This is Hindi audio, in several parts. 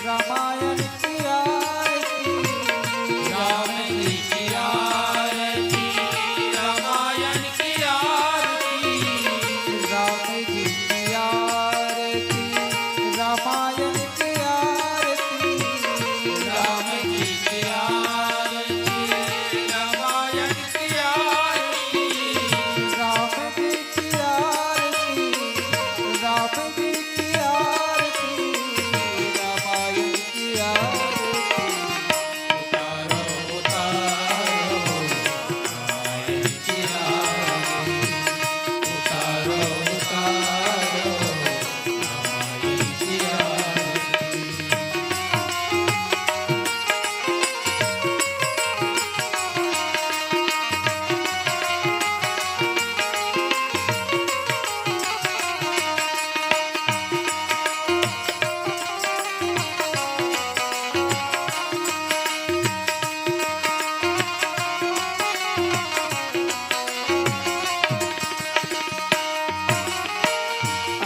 रामायण की आरती, राम जी की आरती, रामायण की आरती, राम जी की आरती, रामायण की आरती, राम जी की आरती, रामायण की आरती, राम जी की आरती, राम जी की आरती, रामायण की आरती। उतारो उतारो रामायण की आरती, उतारो उतारो रामायण की आरती।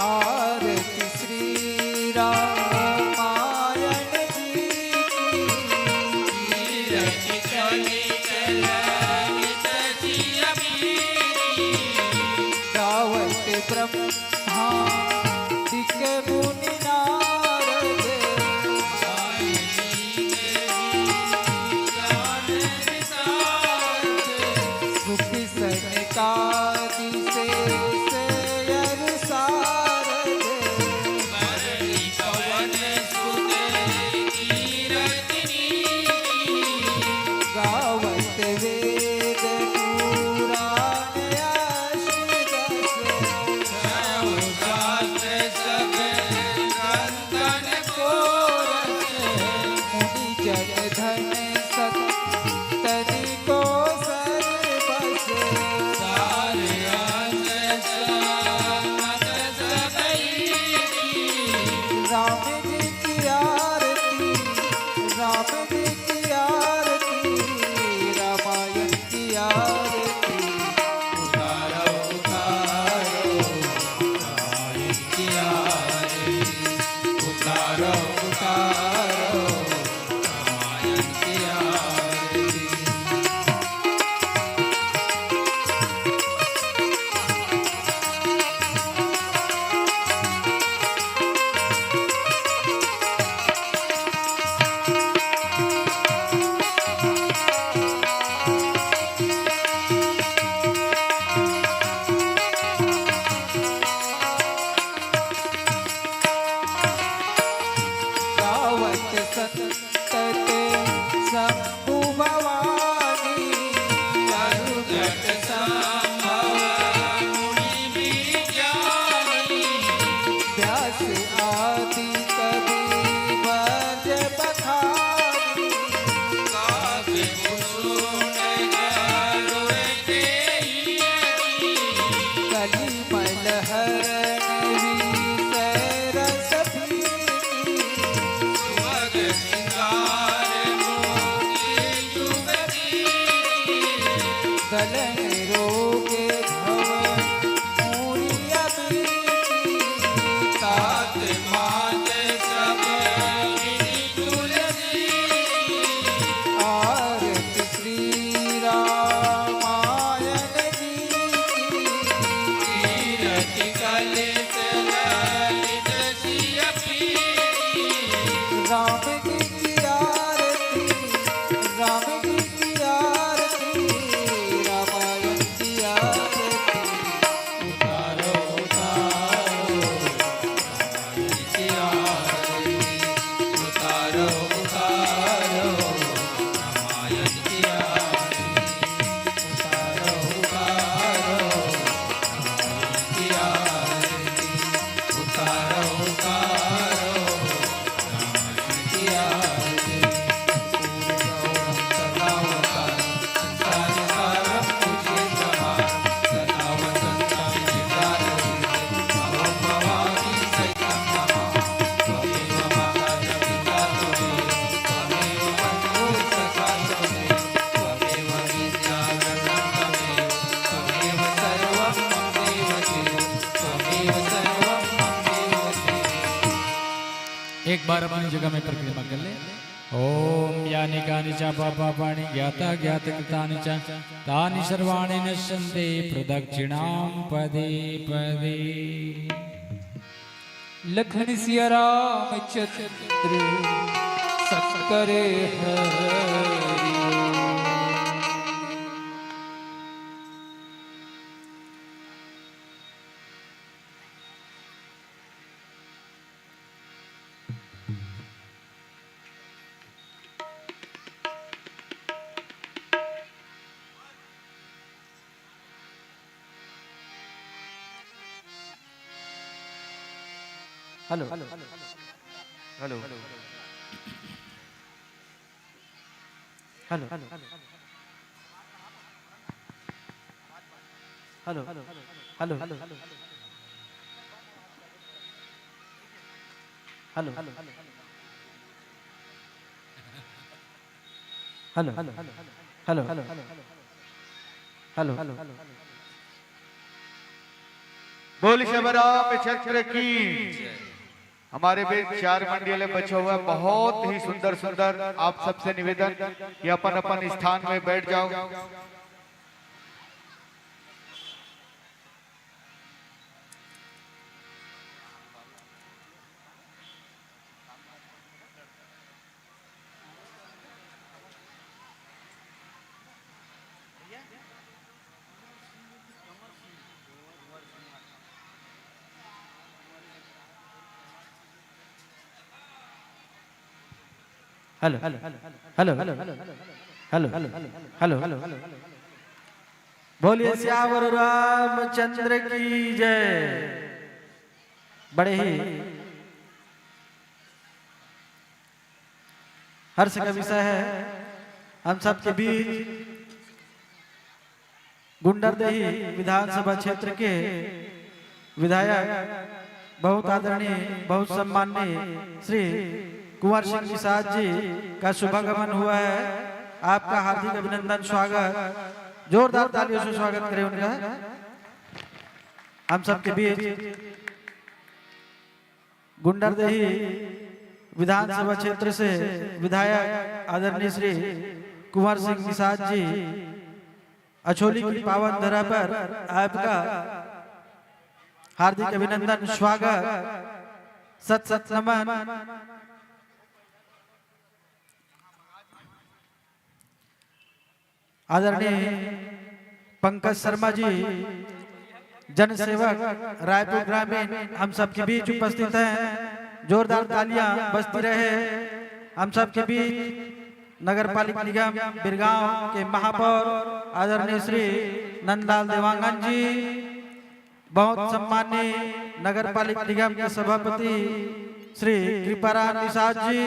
आरती श्री रामायण जी की, कीरत चली चलनित सिया मीरी, गावत ब्रह्मा दिके मुनि नारद, वाल्मीकि देवी ज्ञान विशारद, सुखी सनकादि से सारद, भरणी पवन सुत कीरतनी, गावत वेद पुराण अष्टदश, शास्त्र सब ग्रंथन को रच, मुनि जन धन सत तनि को सर्वस, सारे अंग समत सबई की, राम जी की आरती, राम जी की आरती, रामायण की आरती। उतारो उतारो रामायण की आरती, उतारो उतारो रामायण की आरती। गावत संतत शंभु भवानी, अनुगत संभव मुनि विज्ञानी, व्यास आदि कवि वर्ज बखानी, काव्य कुसुम गरुड़ देहि, कलि मलहरण रस पीनी, सुभग सिंगार मोती युग एक बार अपनी जगह में परिक्रमा कर ले। ओम यानि कानि च पापानि ज्ञाता ज्ञात कृतानि च तानि सर्वाणि नश्यन्ते प्रदक्षिणां पदे पदे। लखन सिया रामचंद्र सकरे Hari. Hello hello hello hello hello hello hello hello hello hello hello hello बोल शबराम चक्र की। हमारे बीच 4 मंडल बचा हुआ है, बहुत ही सुंदर सुंदर। आप सबसे निवेदन कि अपन अपन स्थान में बैठ जाओ। Hello hello hello hello hello hello hello hello बोलिए श्यावर रामचंद्र की जय। बड़े ही हर्ष का विषय है हम सब के बीच गुंडरदेही विधानसभा क्षेत्र के विधायक बहुत आदरणीय बहुत सम्माननीय श्री कुंवर सिंह निषाद जी का शुभागमन हुआ है। आपका हार्दिक अभिनंदन स्वागत, जोरदार तालियों से स्वागत करें उनका। हम सबके बीच गुंडरदेही विधानसभा क्षेत्र से विधायक आदरणीय श्री कुंवर सिंह निषाद जी अछोली की पावन धरा पर आपका हार्दिक अभिनंदन स्वागत, सत सत नमन। आदरणीय पंकज शर्मा जी जनसेवक रायपुर ग्रामीण हम सबके बीच उपस्थित हैं। जोरदार तालियां बजती रहे। हम सबके बीच नगर पालिका निगम बिरगांव के महापौर आदरणीय श्री नंदलाल देवांगन जी, बहुत सम्माननीय नगर पालिका निगम के सभापति श्री कृपाराम निषाद जी,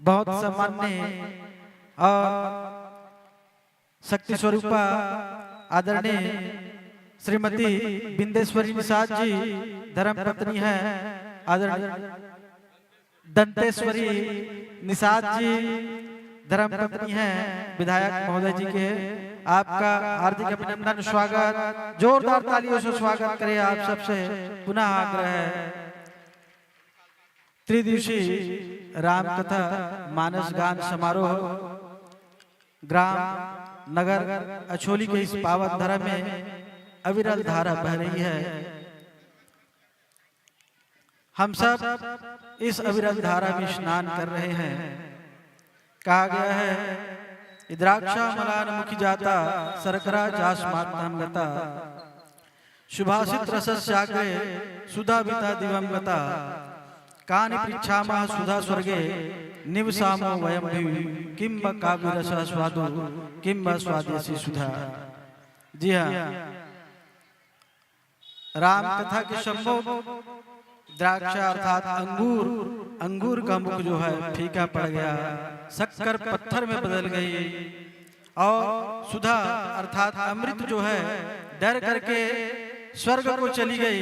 बहुत सम्माननीय और शक्ति स्वरूपा आदरणीय श्रीमती बिंदेश्वरी निषाद जी धर्मपत्नी है। आदरणीय दंतेश्वरी निषाद जी धर्मपत्नी है विधायक महोदय जी के। आपका हार्दिक अभिनंदन स्वागत, जोरदार तालियों से स्वागत करें आप सबसे। पुनः आग्रह है त्रिदिवसीय राम कथा मानस गान समारोह ग्राम नगर अछोली के इस पावन धरा में अविरल धारा बह रही है। हम सब इस अविरल धारा में स्नान कर रहे हैं। कहा गया है द्राक्षा मलान मुखी जाता सरकरा चास्मात्म गता शुभाषित रसस्याग्रे सुधा विता दिवम गता कानि पृच्छामः सुधा स्वर्गे निवसामो वयं भुवि किं व काव्य रस स्वादु किं व स्वादेशी सुधा। जी हाँ, राम कथा के सम्मुख द्राक्षा अर्थात अंगूर, अंगूर का मुख जो है फीका पड़ गया, शक्कर पत्थर में बदल गई और सुधा अर्थात अमृत जो है डर करके स्वर्ग को चली गई।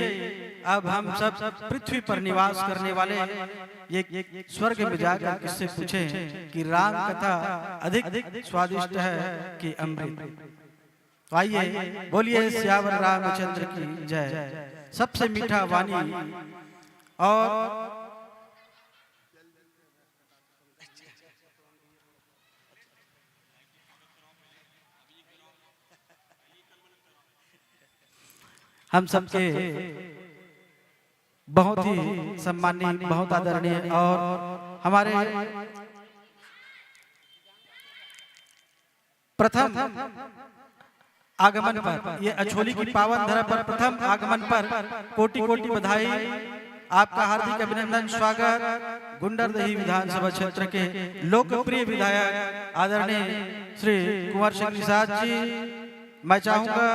अब हम सब पृथ्वी पर निवास करने वाले ये स्वर्ग में जाकर किससे पूछें कि राम कथा अधिक स्वादिष्ट है कि अमृत। तो आइए बोलिए सियावर रामचंद्र की जय। सबसे मीठा वाणी और हम सबके बहुत ही सम्मानित, बहुत आदरणीय और हमारे प्रथम आगमन पर, ये अछोली की पावन धरा पर प्रथम आगमन पर कोटि कोटि बधाई। आपका हार्दिक अभिनंदन, स्वागत। गुंडरदेही विधानसभा क्षेत्र के लोकप्रिय विधायक आदरणीय श्री कुंवर सिंह निषाद जी, मैं चाहूंगा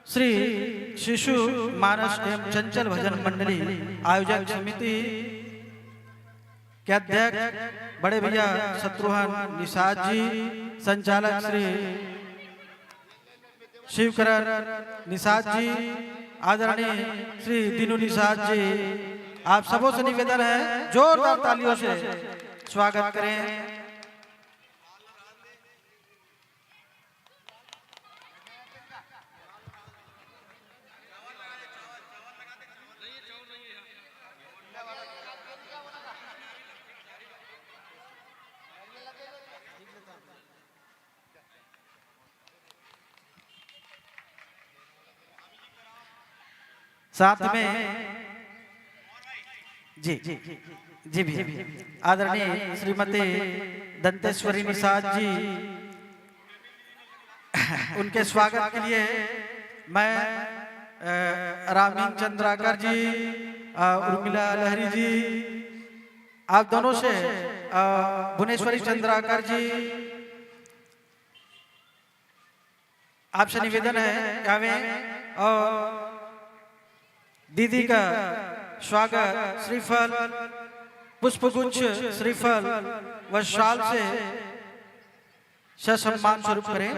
श्री शिशु मानस एवं चंचल भजन मंडली आयोजक समिति के अध्यक्ष बड़े भैया शत्रुघ्न निषाद जी, संचालक श्री शिवकरण निषाद जी, आदरणीय श्री दीनू निषाद जी, आप सबों से निवेदन है जोरदार तालियों से स्वागत करें। साथ में जी जी भी आदरणीय श्रीमती दंतेश्वरी निषाद जी, उनके स्वागत के लिए मैं रामीन चंद्राकर जी, उर्मिला लहरी जी, आप दोनों से भुवनेश्वरी चंद्राकर जी, आपसे निवेदन है कि हमें और दीदी का स्वागत श्रीफल, पुष्पगुच्छ, श्रीफल व शाल से ससम्मान स्वरूप करें।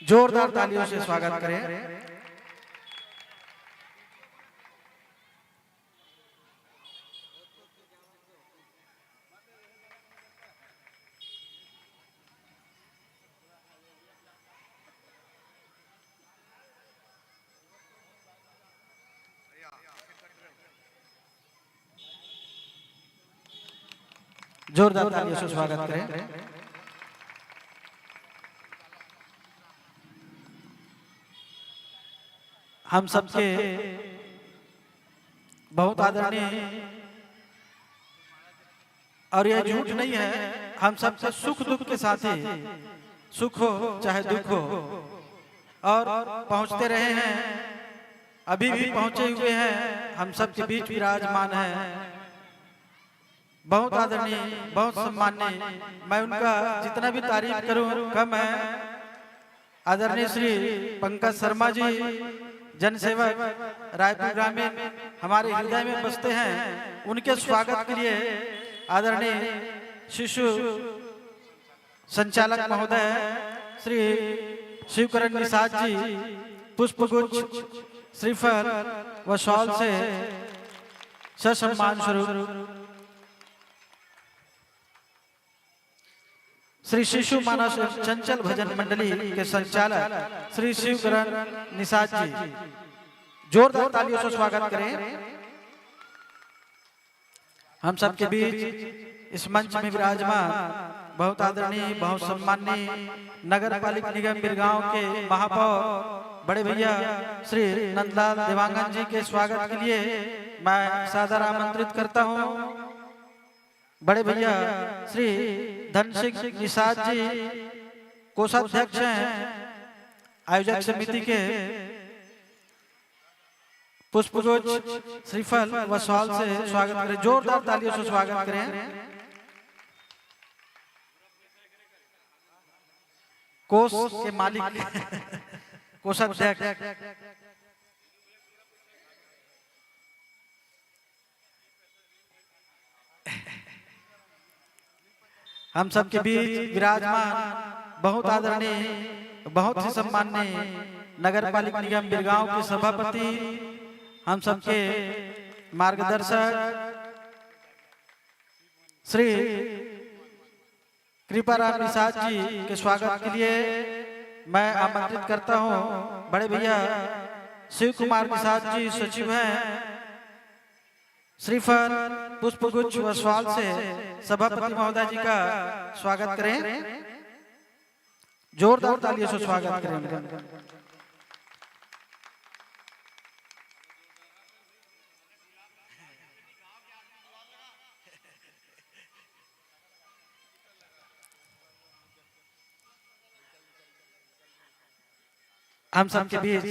जोरदार तालियों से स्वागत करें। जोरदार तालियों से स्वागत करें। हम सबके बहुत आदरणीय, और यह झूठ नहीं है, हम सबसे सुख दुख के साथी, सुख हो चाहे दुख हो, और पहुंचते रहे हैं, अभी भी पहुंचे हुए हैं, हम सबके बीच विराजमान है। बहुत आदरणीय, बहुत सम्माननीय, मैं उनका जितना भी तारीफ करूं कम है। आदरणीय श्री पंकज शर्मा जी, जनसेवक रायपुर ग्रामीण, हमारे हृदय में बसते हैं, उनके स्वागत के लिए आदरणीय शिशु संचालक महोदय श्री शिवकरण निषाद जी, पुष्पगुच्छ, श्रीफल व शॉल से ससम्मान स्वरूप श्री शिशु मानस चंचल भजन मंडली के संचालक श्री शिवकरण निषाद जी, जोरदार तालियों से स्वागत करें। हम सबके बीच इस मंच में विराजमान बहुत आदरणीय, बहुत सम्माननीय नगर पालिका निगम बिरगांव के महापौर बड़े भैया श्री नंदलाल देवांगन जी के स्वागत के लिए मैं सादर आमंत्रित करता हूं। बड़े भैया श्री धन सिंह निषाद जी, कोषाध्यक्ष हैं आयोजक समिति के, पुष्पगुच्छ, श्रीफल व शॉल से स्वागत करें। जोरदार तालियों से स्वागत करें। कोष के मालिक कोषाध्यक्ष हम सबके बीच विराजमान बहुत आदरणीय, बहुत ही सम्माननीय नगर पालिका निगम बिरगांव के सभापति, हम सबके मार्गदर्शक श्री कृपाराम निषाद जी के स्वागत के लिए मैं आमंत्रित करता हूं। बड़े भैया शिव कुमार निषाद जी सचिव हैं, श्रीफल पुष्पगुच्छ व स्वाल से सभापति महोदय जी का स्वागत करें। जोरदार तालियों से स्वागत करें। हम सबके बीच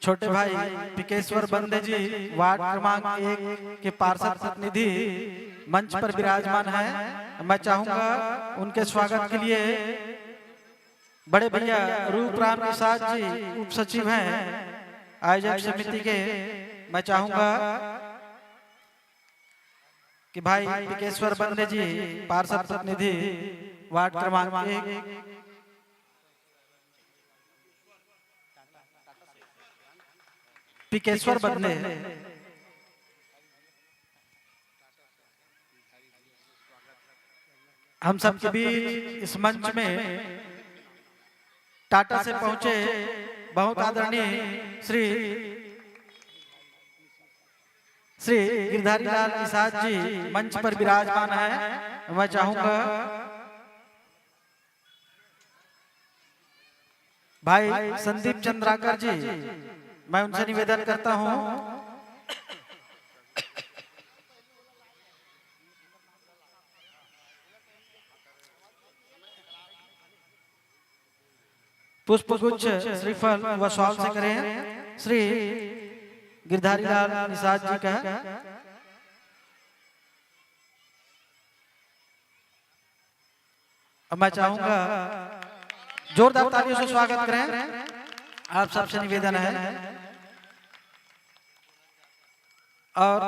छोटे भाई पिकेश्वर बंदे जी वार्ड क्रमांक 1 के पार्षद प्रतिनिधि मंच पर विराजमान हैं। मैं चाहूंगा उनके स्वागत के लिए बड़े भैया रूपराम निषाद जी उप सचिव हैं आयोजक समिति के, मैं चाहूंगा कि भाई पिकेश्वर बंदे जी पार्षद प्रतिनिधि वार्ड क्रमांक 1 पिकेश्वर बंदे हम सबके बीच इस मंच में टाटा से पहुंचे बहुत आदरणीय श्री गिरधारी लाल निषाद जी मंच पर विराजमान है। मैं चाहूंगा भाई संदीप चंद्राकर जी, मैं उनसे निवेदन करता हूं पुष्पगुच्छ श्रीफल व स्वाल से करें श्री गिरधारी लाल निषाद जी का। अब मैं चाहूंगा जोरदार तालियों से स्वागत करें। आप सबसे निवेदन है और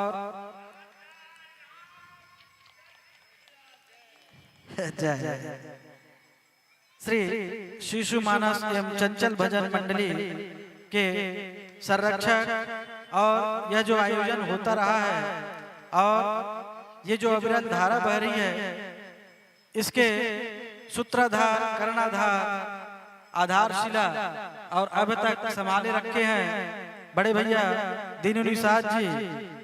श्री शिशु मानस एवं चंचल भजन मंडली के संरक्षक और यह जो आयोजन होता रहा है और ये जो अविरल धारा बह रही है, इसके सूत्रधार, कर्णाधार, आधारशिला और अब तक संभाले रखे हैं बड़े भैया दीनू निषाद जी।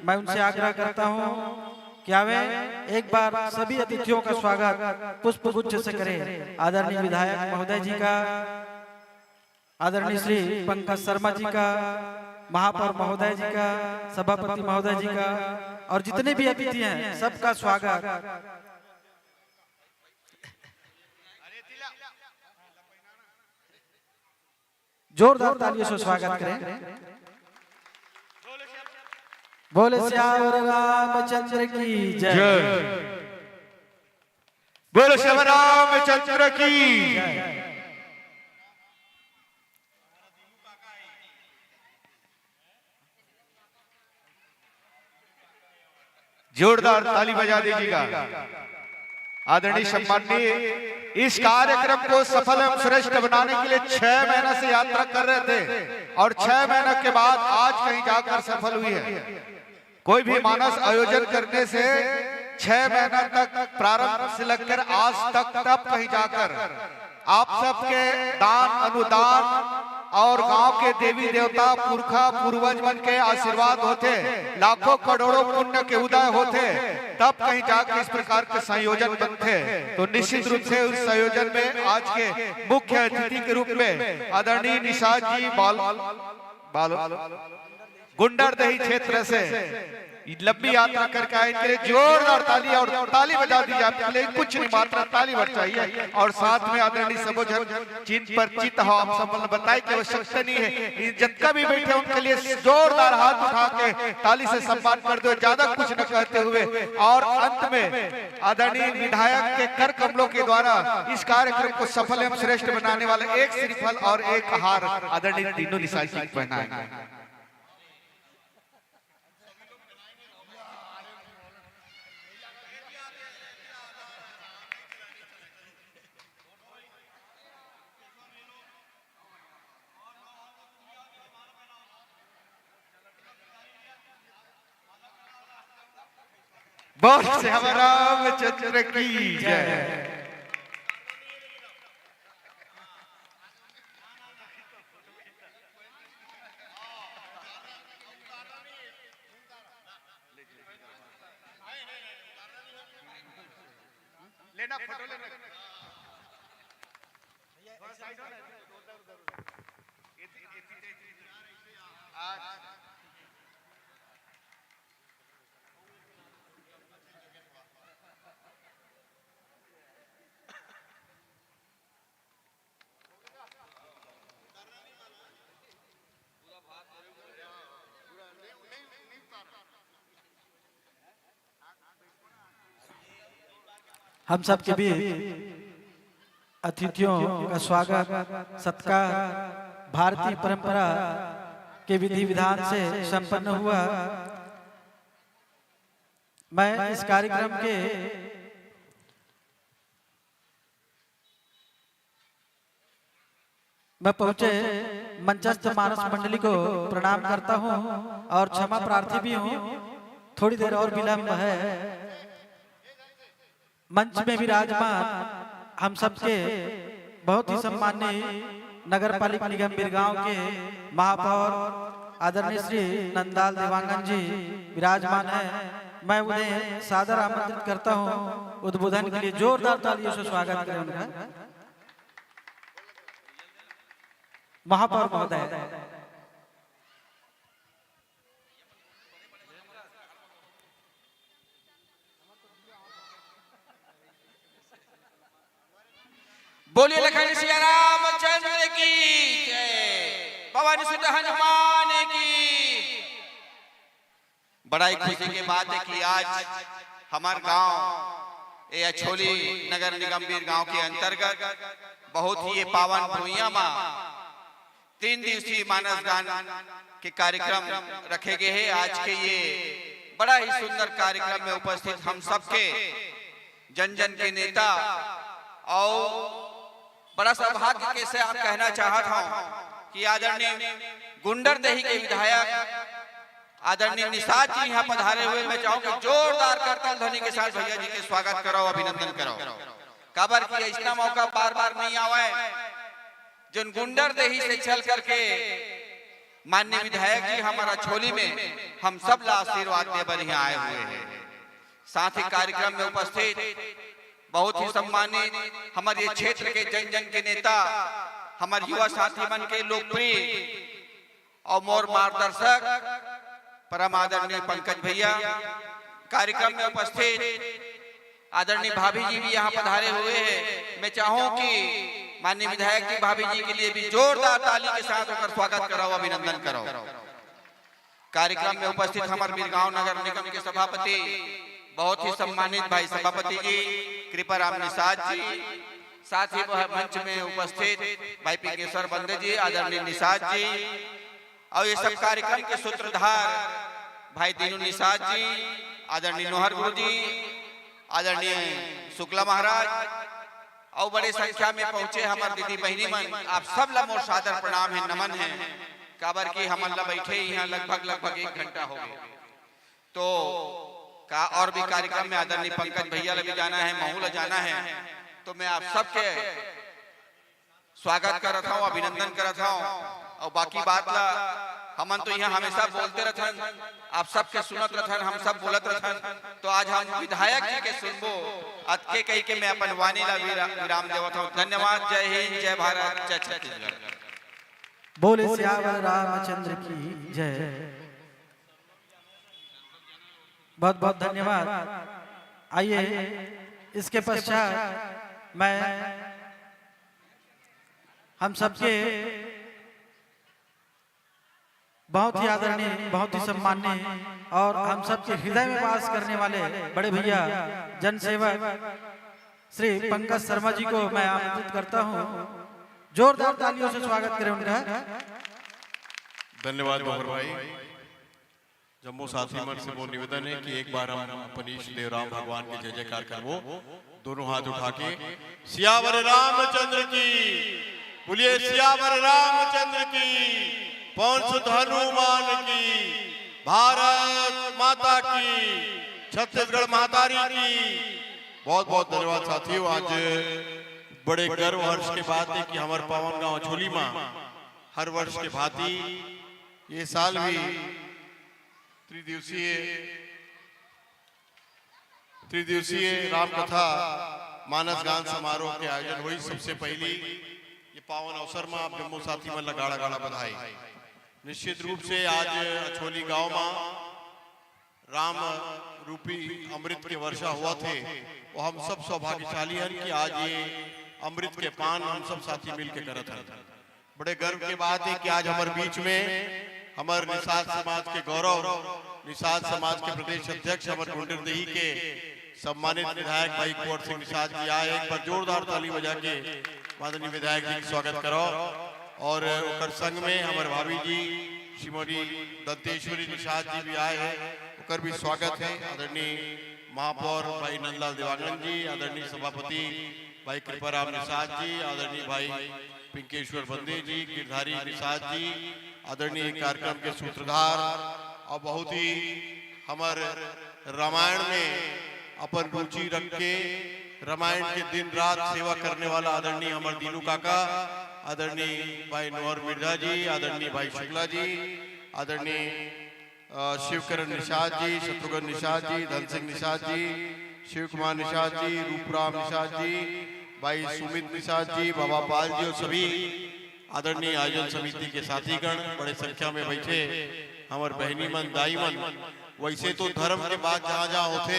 मैं उनसे आग्रह करता हूं कि आवे एक बार सभी अतिथियों का स्वागत पुष्पगुच्छ से करें। आदरणीय विधायक महोदय जी का, आदरणीय श्री पंकज शर्मा जी का, महापौर महोदय जी का, सभापति महोदय जी का और जितने भी अतिथि हैं सबका स्वागत। जोरदार तालियों से स्वागत करें। बोले श्याम रामचंद्र की जय, बोलो श्याम रामचंद्र की जय। जोरदार ताली बजा दीजिएगा। आदरणीय सम्माननीय, इस कार्यक्रम को सफल एवं श्रेष्ठ बनाने के लिए 6 महीना से यात्रा कर रहे थे और 6 महीने के बाद आज कहीं जाकर सफल हुई है। कोई भी मानस आयोजन करने से 6 महीना तक प्रारंभ से लेकर आज तक, तब कहीं जाकर आप सबके दान अनुदान और गांव के देवी देवता पुरखा पूर्वज मन के आशीर्वाद होते, लाखों करोड़ों पुण्य के उदय होते, तब कहीं जाकर इस प्रकार के संयोजन बनते। तो निश्चित रूप से उस संयोजन में आज के मुख्य अतिथि के रूप में आदरणीय निषाद जी गुंडरदही क्षेत्र से लंबी यात्रा करके आए, इनके लिए जोरदार ताली और ताली बजा दीजिए। आपके लिए कुछ नहीं मात्र ताली बज चाहिए। और साथ में आदरणीय सबोजन जिन पर चित हो आप सब बताए कि आवश्यकता नहीं है, जिनका भी बैठे उनके लिए जोरदार हाथ उठा के ताली से सम्मान कर दो, ज्यादा कुछ न कहते हुए। और अंत में आदरणीय विधायक के कर कमलों के द्वारा इस कार्यक्रम को सफल एवं श्रेष्ठ बनाने वाले एक श्रीफल और एक हार आदरणीय दीनू निषाद जी को पहनाएंगे। बोल श्याम रामचंद्र की जय। लेना फोटो लेना। हम सब के बीच अतिथियों का स्वागत सत्कार भारतीय परंपरा के विधि विधान से संपन्न हुआ। मैं इस कार्यक्रम के मैं पहुंचे मंचस्थ मानस मंडली को प्रणाम करता हूं और क्षमा प्रार्थी भी हूं, थोड़ी देर और विलंब है। मंच में विराजमान हम सबके बहुत ही सम्मानीय नगर पालिका निगम बिरगांव के महापौर आदरणीय श्री नंदाल देवांगन जी विराजमान है। मैं उन्हें सादर आमंत्रित करता हूं उद्बोधन के लिए। जोरदार तालियों से स्वागत करें उनका। महापौर महोदय। बोलिए लखन सिया रामचंद्र की जय। पवन सुत हनुमान की। बड़ा ही खुशी की बात है कि आज हमारे गांव ये अछोली नगर निगम बिरगांव के अंतर्गत बहुत ही ये पावन भूमिया में 3 दिवसीय मानस गान के कार्यक्रम रखे गए हैं। आज के ये बड़ा ही सुंदर कार्यक्रम में उपस्थित हम सबके जन जन के नेता और बड़ा सौभाग्य के साथ कहना चाहता हूं कि आदरणीय गुंडरदेही के विधायक आदरणीय निषाद जी यहाँ पधारे हुए। मैं चाहूँ कि जोरदार करताल ध्वनि के साथ भैया जी के स्वागत कराओ, अभिनंदन कराओ। काबर की ऐसा मौका बार बार नहीं आवे जिन गुंडरदेही से चल करके माननीय विधायक जी हमारा छोली में हम सब ला आशीर्वाद देकर यहाँ आए हुए हैं। साथ ही कार्यक्रम में उपस्थित बहुत ही सम्मानित हमारे क्षेत्र के जन जन के नेता, हमारे युवा साथी मन के लोकप्रिय और मोर मार्गदर्शक परम आदरणीय पंकज भैया, कार्यक्रम में उपस्थित आदरणीय भाभी जी भी यहाँ पधारे हुए हैं। मैं चाहूँ कि माननीय विधायक जी भाभी जी के लिए भी जोरदार ताली के साथ होकर स्वागत कराओ, अभिनंदन कराओ। कार्यक्रम में उपस्थित हमारे बिरगांव नगर निगम के सभापति बहुत ही सम्मानित भाई सभापति जी कृपाराम निषाद जी, साथ ही वह मंच में उपस्थित भाई पिंगेश्वर बंदे जी, आदरणीय निषाद जी, और ये सब कार्यक्रम के सूत्रधार भाई दीनू निषाद जी, आदरणीय नोहर गुरु जी, आदरणीय शुक्ला महाराज और बड़े संख्या में पहुंचे हमारे दीदी बहनी मन। आप सब ला मोर सादर प्रणाम है, नमन है। काबर की हमारा बैठे यहाँ लगभग 1 घंटा हो गया। तो का और भी कार्यक्रम में आदरणीय पंकज भैया भी जाना है, महू जाना है। तो मैं आप सबके स्वागत करत हूँ, अभिनंदन करत हूँ। और बाकी बात ला हमन तो यहाँ हमेशा बोलते रहथन, आप सबके सुनत रहथन, हम सब बोलत रहथन। तो आज हम विधायक जी के सुनबो अतके कही के मैं अपन वाणी ला विराम देवत हूँ। धन्यवाद। जय हिंद, जय भारत, जय छत्तीसगढ़। बोले सियावर रामचंद्र की जय। बहुत बहुत धन्यवाद। आइए इसके पश्चात मैं हम सबके बहुत ही आदरणीय, बहुत ही सम्माननीय और हम सबके हृदय में वास करने वाले बड़े भैया जन सेवक श्री पंकज शर्मा जी को मैं आमंत्रित करता हूं। जोरदार तालियों से स्वागत करें उनका। धन्यवाद गौर भाई। जम्मू साथी मन से वो निवेदन है कि एक बार हम अपनी इष्ट देव राम भगवान के जय जयकार कर वो दोनों हाथ उठा के सियावर रामचंद्र की बोलिए, सियावर रामचंद्र की, पवन सुत हनुमान की, भारत माता की छत्तीसगढ़ महातारी की। बहुत बहुत धन्यवाद साथियों। आज बड़े गर्व हर्ष के बात है कि हमारे पावन गांव अछोली में हर वर्ष के भांति ये साल भी त्रिदिवसीय राम कथा मानस गान समारोह के आयोजन हुई। सबसे पहली ये पावन अवसर में आप जम्मू साथी में गाड़ा गाड़ा बधाई। निश्चित रूप से आज अछोली गांव में राम रूपी अमृत के वर्षा हुआ थे, वो हम सब सौभाग्यशाली हैं कि आज ये अमृत के पान हम सब साथी मिलकर करत हैं। बड़े गर्व के बात है कि आज हमारे बीच में हमारे निषाद समाज के गौरव, निषाद समाज के प्रदेश अध्यक्ष हमारे गुंडरदेही के सम्मानित विधायक भाई कुंवर सिंह निषाद जी आए। एक बार जोरदार ताली बजा के माननीय विधायक जी का स्वागत करो। और उकर संग में हमारे भाभी जी श्रीमती दंतेश्वरी निषाद जी भी आए हैं, उकर भी स्वागत है। आदरणीय महापौर भाई नंदलाल देवांगन जी, आदरणीय सभापति भाई कृपाराम निषाद जी, आदरणीय भाई पिंकेश्वर बंदे जी, गिरधारी निषाद जी, आदरणीय कार्यक्रम के सूत्रधार और बहुत ही हमारे रामायण में अपन रुचि रख के रामायण के दिन रात सेवा करने वाला आदरणीय हमारे दीनू काका, आदरणीय भाई नौर मिर्जा जी, आदरणीय भाई शुक्ला जी, आदरणीय शिवकरण निषाद जी, शत्रुघ्न निषाद जी, धन सिंह निषाद जी, शिव कुमार निषाद जी, रूपराम निषाद जी, भाई सुमित निषाद जी, बाबा पाल जी और सभी आदरणीय आयोजन समिति के साथीगण बड़े संख्या में बैठे हमारे बहनी मन दाई मन। वैसे तो धर्म के बाद जहाँ जहाँ होते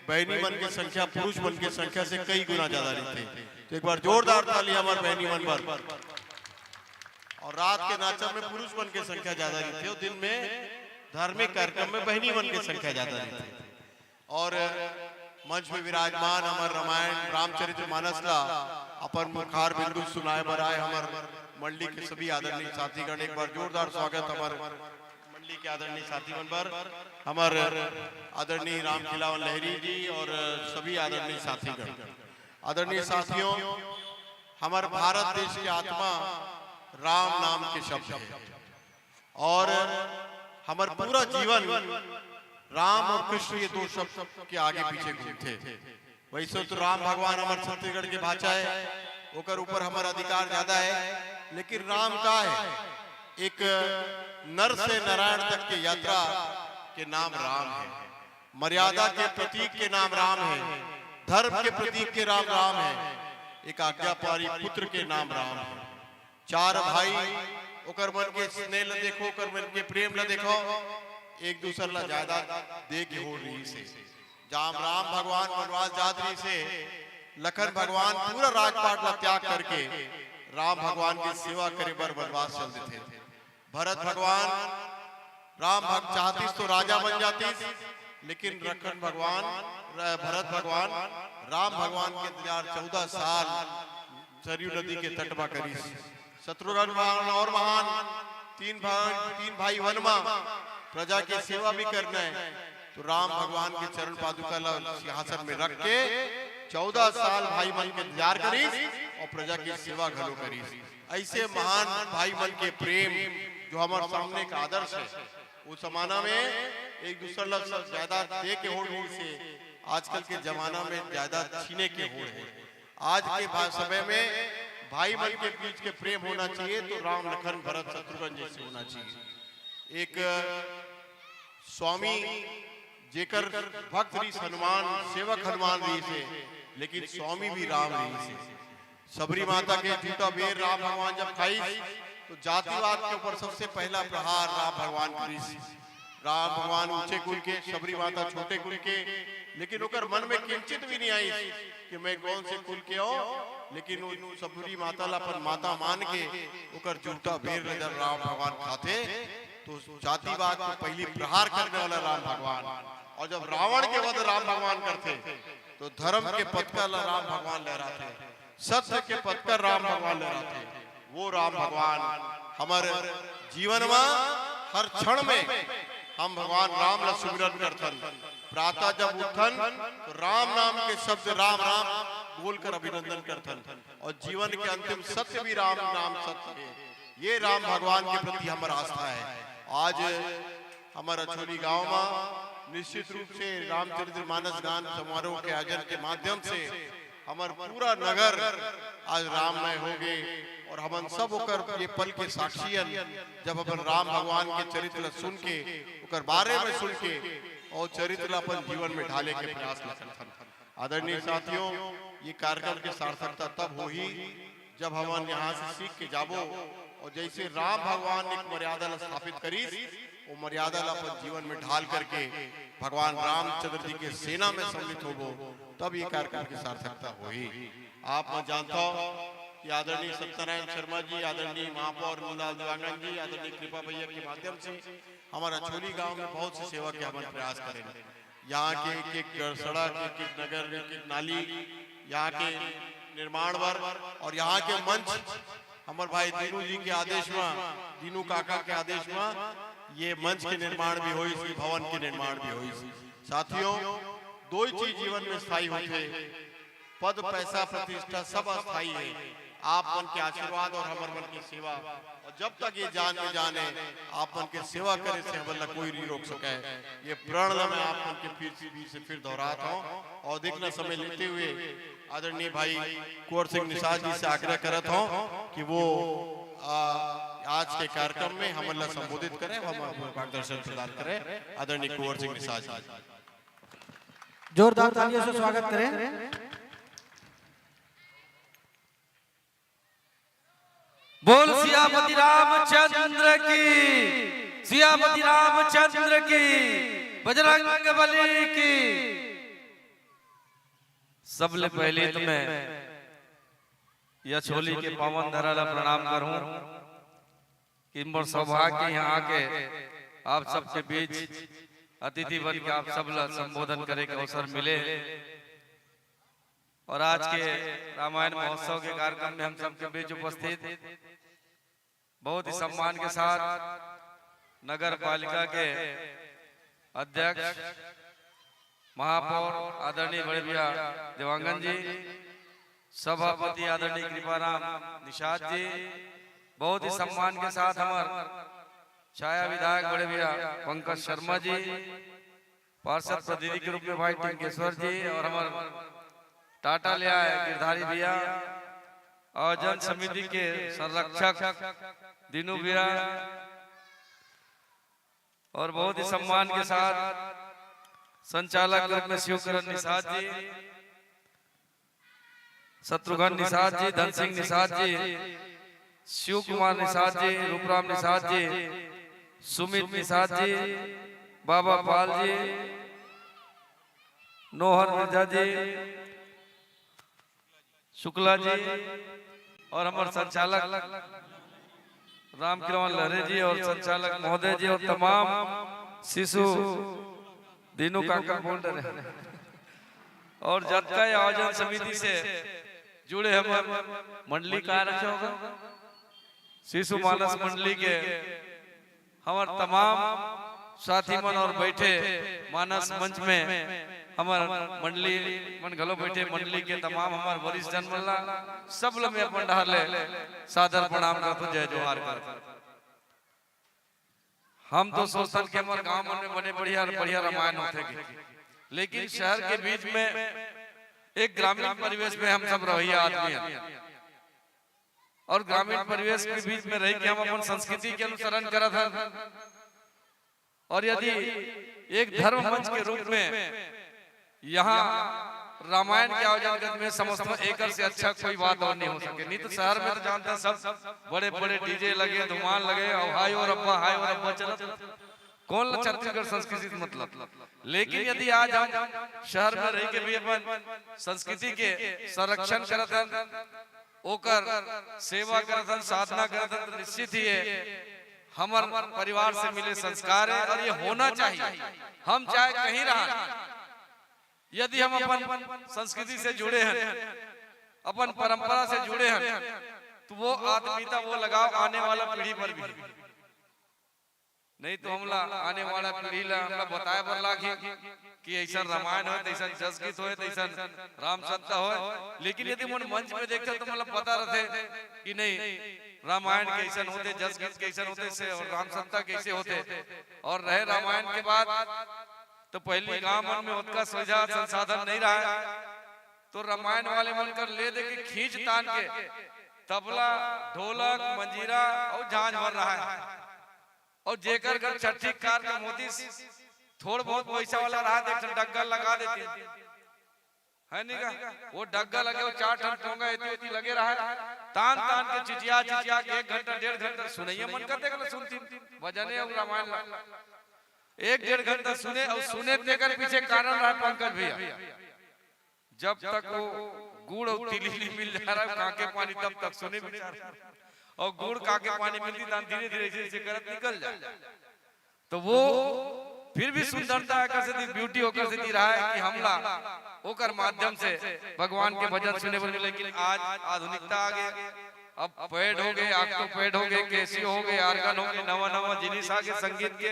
बहनी मन की संख्या पुरुष मन की संख्या से कई गुना ज्यादा रहते। तो एक बार जोरदार ताली हमारे बहनी मन पर। और रात के नाचन में पुरुष मन की संख्या ज्यादा रहती है और दिन में धार्मिक कार्यक्रम में बहनी मन की संख्या ज्यादा रहती है। और मंच में विराजमान हमारे रामायण रामचरित्र मानस ला अपन मुखार बिंदु सुनाए बराए हमारे मंडली के सभी आदरणीय साथीगण। एक बार जोरदार स्वागत हमारे मंडली के आदरणीय साथी मन पर, हमारे आदरणीय राम खिलावन लहरी जी और सभी आदरणीय साथीगण। आदरणीय साथियों, हमारे भारत देश की आत्मा राम नाम के शब्द है और हमारा पूरा जीवन राम और कृष्ण ये दो शब्द के आगे पीछे घूमते। वैसे तो राम भगवान हमारे छत्तीसगढ़ के भाषा है, ओकर ऊपर हमारा अधिकार ज्यादा है, लेकिन राम का है एक नर से नारायण तक की यात्रा के नाम राम है, मर्यादा के प्रतीक के नाम राम है, धर्म के प्रतीक के नाम राम है, एक आज्ञाकारी पुत्र के नाम राम है। चार भाई ओकर मन के स्नेह ल देखो, ओकर मन के प्रेम ल देखो, एक दूसरे ला जायदाद दे के हो रही से। जाम राम भगवान वनवास जात रही से लखन भगवान पूरा राजपाट ला त्याग करके राम भगवान की सेवा करे बर वनवास चल देते थे। भरत भगवान राम भक्त चाहती तो राजा बन जाती, लेकिन लखन भगवान भरत भगवान राम भगवान के इंतजार 14 साल सरयू नदी के तट पर करी। शत्रुघ्न और महान तीन भाई वन में प्रजा की सेवा भी करना है, तो राम भगवान के चरण पादुका सिंहासन में रख के 14 साल भाई मन के इंतजार करी और प्रजा की सेवा घलो करी। ऐसे महान भाई मन के प्रेम जो हमारे सामने का आदर्श है, उस जमाना में एक दूसरे लफ्ज जायदाद दे के हो रही से आजकल के जमाना में जायदाद छीने के हो रहे। आज के समय में भाई मन के बीच के प्रेम होना चाहिए तो राम लखन भरत शत्रुघ्न जैसे होना चाहिए। एक स्वामी जेकर भक्त रीस हनुमान सेवक हनुमान रही से, लेकिन स्वामी भी राम रही से। सबरी माता के झूठा बेर राम भगवान जब खाई तो जातिवाद के ऊपर सबसे पहला प्रहार राम भगवान करी। राम भगवान ऊंचे कुल के, सबरी माता छोटे कुल के, लेकिन ओकर मन में किंचित भी नहीं आई कि मैं कौन से कुल के हो, लेकिन सबरी माता ला अपन माता मान के ओकर झूठा बेर जब राम भगवान खाते तो जातिवाद को पहली प्रहार करने वाला राम भगवान। और जब रावण के वध राम भगवान करते तो धर्म के पथ का राम भगवान लहराते, सत्य के पथ का राम भगवान लहराते। वो राम भगवान हमारे जीवन में हर क्षण में हम भगवान राम ला सुमिरन करथन। प्रातः जब उठन तो राम नाम के शब्द राम राम बोलकर अभिनंदन करथन, और जीवन के अंतिम सत्य भी राम नाम सत्य है। ये राम भगवान के प्रति हमारा आस्था है। आज हमारा अछोली गांव में निश्चित रूप से रामचरितमानस गान समारोह के आयोजन के माध्यम से हमार पूरा नगर आज राममय हो गए और हम सब ओकर ये पल के साक्षियन जब अपन राम भगवान के चरित्र सुन के ओकर बारे में सुन के और चरित्र अपन जीवन में ढाले के प्रयास करथन। आदरणीय साथियों, ये कार्यक्रम की सार्थकता तब हो ही जब हम यहाँ से सीख के जाबो और जैसे राम भगवान ने एक मर्यादा स्थापित करी वो मर्यादा अपन जीवन में ढाल करके भगवान रामचंद्र जी के सेना में सम्मिलित होबो, तब ये कार्यक्रम की सार्थकता हुई। आप मैं जानता हूँ कि आदरणीय सत्यनारायण शर्मा जी, आदरणीय महापौर मुन्नालाल देवांगन जी, आदरणीय कृपा भैया के माध्यम से हमारा अछोली गांव में बहुत सी सेवा के हमारे प्रयास करें। यहाँ के एक सड़क, एक नगर, एक नाली, यहाँ के निर्माण और यहाँ के मंच हमारे भाई दीनू जी के आदेश में, दीनू काका के आदेश में ये मंच के निर्माण भी हुई, भवन के निर्माण भी हुई। साथियों, दो ही चीज जीवन में स्थायी होते, पद पैसा प्रतिष्ठा सब अस्थायी है। आप मन के आशीर्वाद और हमारे मन की सेवा, और जब तक ये जान में जाने आप मन के सेवा करे से हमारा कोई नहीं रोक सके। ये प्रण मैं आप मन के फिर दोहराता हूँ और देखना समय लेते हुए आदरणीय भाई कुंवर सिंह निषाद जी से आग्रह करता हूँ कि वो आज के कार्यक्रम में हमारा संबोधित करें, हम मार्गदर्शन प्रदान करें। आदरणीय कुंवर सिंह निषाद जी, जोरदार तालियों से स्वागत करें। बोल सियापति रामचंद्र की, सियापति रामचंद्र की, बजरंग बली की। सबले पहले तो मैं यह छोली के पावन धरा ला प्रणाम करूं कि मोर सौभाग्य यहाँ आके आप सबके बीच अतिथि बन के आप सब ला संबोधन करे के अवसर मिले। और आज के रामायण महोत्सव के कार्यक्रम में हम सबके बीच उपस्थित बहुत ही सम्मान के साथ नगर पालिका के अध्यक्ष महापौर आदरणीय बड़े भैया देवांगन जी, सभापति आदरणीय कृपाराम निषाद जी, बहुत ही सम्मान के साथ हमारे छाया विधायक बड़े भैया पंकज शर्मा जी, पार्षद प्रतिनिधि के रूप में भाई टिंकेश्वर जी, और हमारे टाटा ले आए गिरधारी भैया, और जन समिति के संरक्षक दीनू भैया, और बहुत ही सम्मान के साथ संचालक रूप में शिवकरण निषाद जी, शत्रुघ्न निषाद जी, धन सिंह निषाद जी, शिव कुमार निषाद जी, रूपराम निषाद जी, सुमित निषाद जी, बाबा पाल जी, नोहर मिर्जा जी, शुक्ला जी, और हमारे संचालक रामकिरण लहरे जी, और संचालक महोदय जी, और तमाम शिशु दीनू काका बोल रहे हैं, और जब का आयोजन समिति से जुड़े हम मंडली का रखे होगा, शिशु मानस मंडली के हमारे तमाम साथी मन और बैठे मानस मंच में हमारे मंडली मन घलो बैठे मंडली के तमाम हमारे वरिष्ठ जन मल्ला सब लोग में अपन ढाल ले सादर प्रणाम करते, जय जोहार कर। हम तो सोचते कि हमारे गांव में बने बढ़िया बढ़िया रामायण होते, लेकिन शहर के बीच में एक ग्रामीण परिवेश में हम सब रहिया आदमी हैं, और ग्रामीण परिवेश के बीच में रह के हम अपन संस्कृति के अनुसरण करत हैं। और यदि एक धर्म मंच के रूप में यहाँ रामायण के आयोजन में समस्त एक से अच्छा कोई बात और नहीं हो सके। नहीं तो शहर में तो जानते हैं सब बड़े बड़े डीजे लगे, धुमान लगे, हाय और अब्बा चलत, कौन छत्तीसगढ़ संस्कृति मतलब। लेकिन यदि आज हम शहर में रह के भी अपन संस्कृति के संरक्षण करत हैं, ओकर सेवा करत हैं, साधना करत हैं, तो निश्चित ही हमार परिवार से मिले संस्कार है, और ये होना चाहिए। हम चाहे कहीं रहा, यदि हम अपन संस्कृति से जुड़े हैं, अपन परंपरा से जुड़े हैं, तो वो आत्मीयता, वो लगाव आने वाला पीढ़ी पर भी। नहीं तो हमला आने वाला पीढ़ी ला हमला बताए बर लागी कि ऐसा रामायण हो, ऐसा जस गीत हो, ऐसा रामचरित्र हो। लेकिन यदि मन मंच में देखते तो मतलब पता रहते कि नहीं रामायण कैसे होते, जस गीत कैसे होते से, और रामचरित्र कैसे होते। और रहे रामायण के बाद तो पहली गांव मन में उनका सुविधा संसाधन नहीं रहा है, तो रामायण वाले मनकर ले दे के खींच तान के तबला ढोलक मंजीरा और झांझ भर रहा है, और जेकर घर छठी कार का मोती थोड़ बहुत पैसा वाला रहा देख डग्गा लगा देते है नहीं का, वो डग्गा लगे वो 4 टन टोंगा इतनी लगे रहा तान तान के चिचिया चिचिया के 1 घंटा 1.5 घंटा सुनैया मन करते कर सुनती भजने और रामायण 1-1.5 घंटा सुने, और सुने देकर पीछे कारण रहा पंकज भैया, जब तक वो गुड़ और तिली मिल जा रहा है काके पानी तब तक सुने बेचारा, और गुड़ काके पानी मिलती तो धीरे धीरे से करत निकल जाए, तो वो फिर भी सुंदरता है कर से ब्यूटी होकर से रहा है कि हमला होकर माध्यम से भगवान के भजन सुने पर। लेकिन आज आधुनिकता आ गई, अब पैड हो गए, ऑक्टो पैड हो गए, कैसियो हो गए, आर्गन हो गए, नवा नवा जिनिस आ गए संगीत के,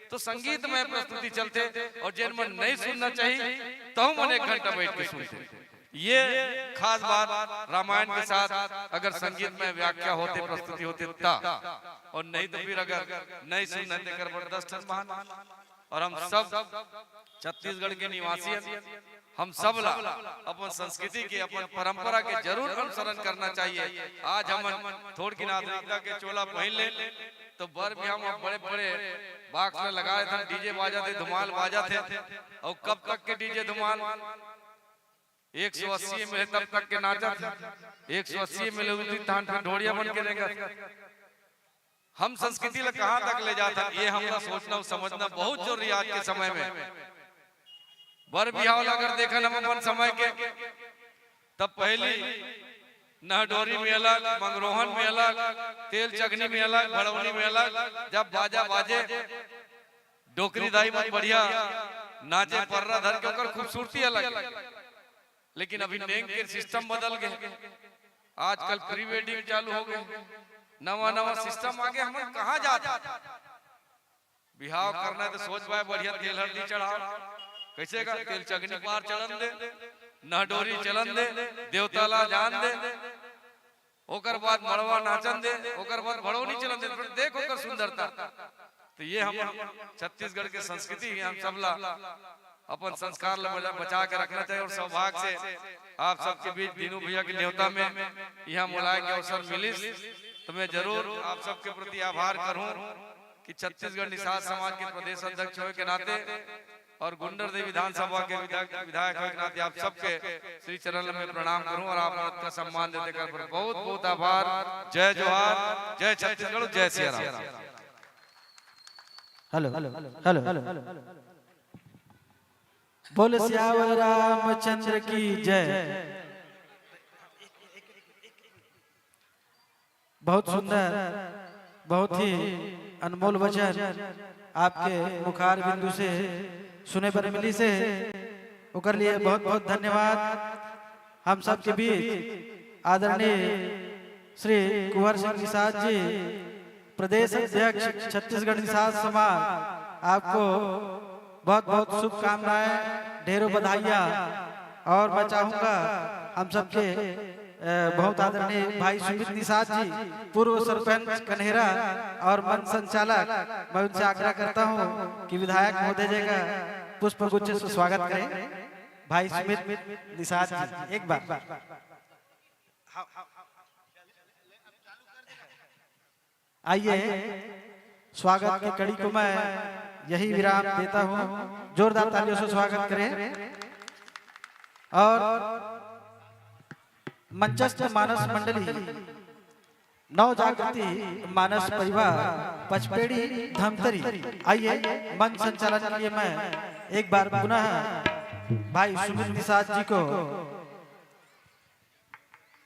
तो संगीत में प्रस्तुति चलते और जिन मन नहीं सुनना चाहिए तो हम 1 घंटा बैठ के सुनते। ये खास बात रामायण के साथ अगर संगीत में व्याख्या होते प्रस्तुति होते ता, और नहीं तो फिर अगर नहीं सुनने देकर बर्दाश्त महान। और हम सब छत्तीसगढ़ के निवासी हम सब ला अपन संस्कृति के अपन परंपरा के जरूर अनुसरण करना चाहिए। आज हम थोड़ की नागरिकता के चोला पहन ले तो बर भी हम बड़े बड़े बाक्स में लगाए थे, डीजे बाजा थे, धुमाल बाजा थे, और कब तक के डीजे धुमाल 180 में तब तक के नाचा था, 180 में लोग ढोड़िया बन के रहेगा। हम संस्कृति ला कहाँ तक ले जाता, ये हमरा सोचना समझना बहुत जरूरी आज के समय में। बर बिहाव अगर देखा हम अपन समय के, तब पहली नहडोरी में अलग, मंगरोहन में अलग, तेल चगनी में अलग, भड़वनी में अलग, जब बाजा बाजे डोकरी दाई में बढ़िया नाचे पर्रा धर के खूबसूरती अलग। लेकिन अभी नेंग के सिस्टम बदल गए, आजकल प्री वेडिंग चालू हो गए, नवा नवा सिस्टम आ गया। हम कहाँ जाता बिहाव करना है तो सोच पाए बढ़िया तेल हल्दी चढ़ाओ, कैसे का तेल चगनी पार चलन दे, नहडोरी चलन दे, देवताला जान दे, ओकर बाद मड़वा नाचन दे, ओकर बाद भड़ोनी चलन दे, देख ओकर सुंदरता। तो ये हम छत्तीसगढ़ के संस्कृति हम सबला अपन संस्कार बचा के रखना चाहिए। और सौभाग्य से आप सबके बीच दीनू भैया की न्योता में यहाँ मुलाकात के अवसर मिली, तो मैं जरूर आप सबके प्रति आभार करूं कि छत्तीसगढ़ निषाद समाज के प्रदेश अध्यक्ष होने के नाते और गुंडरदेव विधानसभा के विधायक होने के नाते आप सबके श्री चरण में प्रणाम करूं और आप का सम्मान देते कर बहुत बहुत आभार। जय जोहार, जय छत्तीसगढ़, जय Siya Ram. Hello hello hello, बोले सियावर रामचंद्र की जय। बहुत सुंदर, बहुत ही अनमोल वचन आपके मुखार बिंदु से सुने पर मिली से ओकर लिए बहुत बहुत धन्यवाद। हम सब के बीच आदरणीय श्री कुंवर सिंह निषाद जी, प्रदेश अध्यक्ष छत्तीसगढ़ निषाद समाज, आपको बहुत बहुत शुभकामनाएं, ढेरों बधाइयाँ। और मैं चाहूँगा हम सबके बहुत आदरणीय भाई सुमित निषाद जी, पूर्व सरपंच कन्हेरा और मंच संचालक, मैं उनसे आग्रह करता हूं कि विधायक महोदय जी का पुष्प गुच्छ से स्वागत करें। भाई सुमित निषाद जी एक बार आइए, स्वागत की कड़ी को मैं यही विराम देता हूं, जोरदार तालियों से स्वागत करें। और मंचस्थ मानस मंडली, नव जागृति मानस परिवार, पचपेड़ी धमतरी, आइए मंच संचालन के लिए मैं एक बार पुनः भाई सुमित निषाद जी को।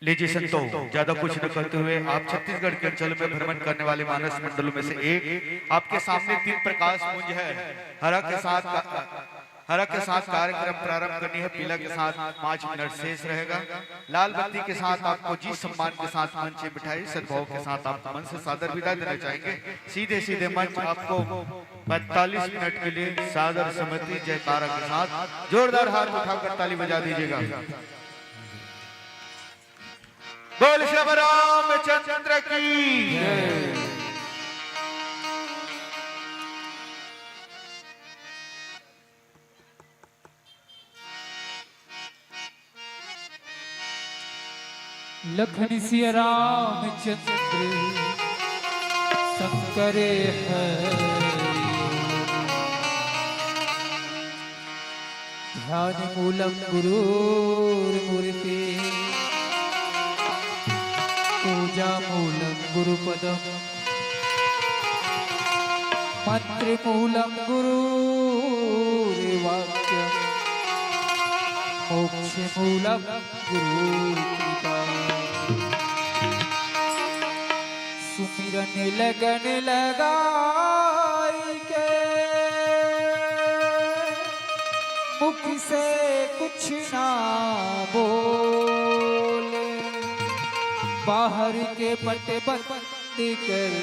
लीजिए संतो, ज्यादा कुछ न करते हुए आप छत्तीसगढ़ के अंचल में भ्रमण करने वाले मानस मंडलों में से एक, आपके सामने 3 प्रकाश पुंज है। हरा के साथ कार्यक्रम प्रारंभ करनी है, पीला के साथ 5 मिनट शेष रहेगा, लाल बत्ती के साथ आपको जी सम्मान के साथ मंच से बिठाई सद्भाव के साथ आपको मन से सादर विदा देना चाहेंगे। सीधे सीधे मंच आपको 45 मिनट के लिए सादर समति जयकारा के साथ जोरदार हाथ उठाकर ताली बजा दीजिएगा। बोल श्री रामचंद्र की जय। लखन सिया रामचंद्र शंकर ध्यान मूलम गुरुर्मूर्ति पूजा मूलम गुरुपदम मंत्र मूलम गुरुर्वाक्यम मोक्ष मूलम गुरुकृपा सुमिरन लगन लगाई के मुख से कुछ ना बोले बाहर के पट बंद कर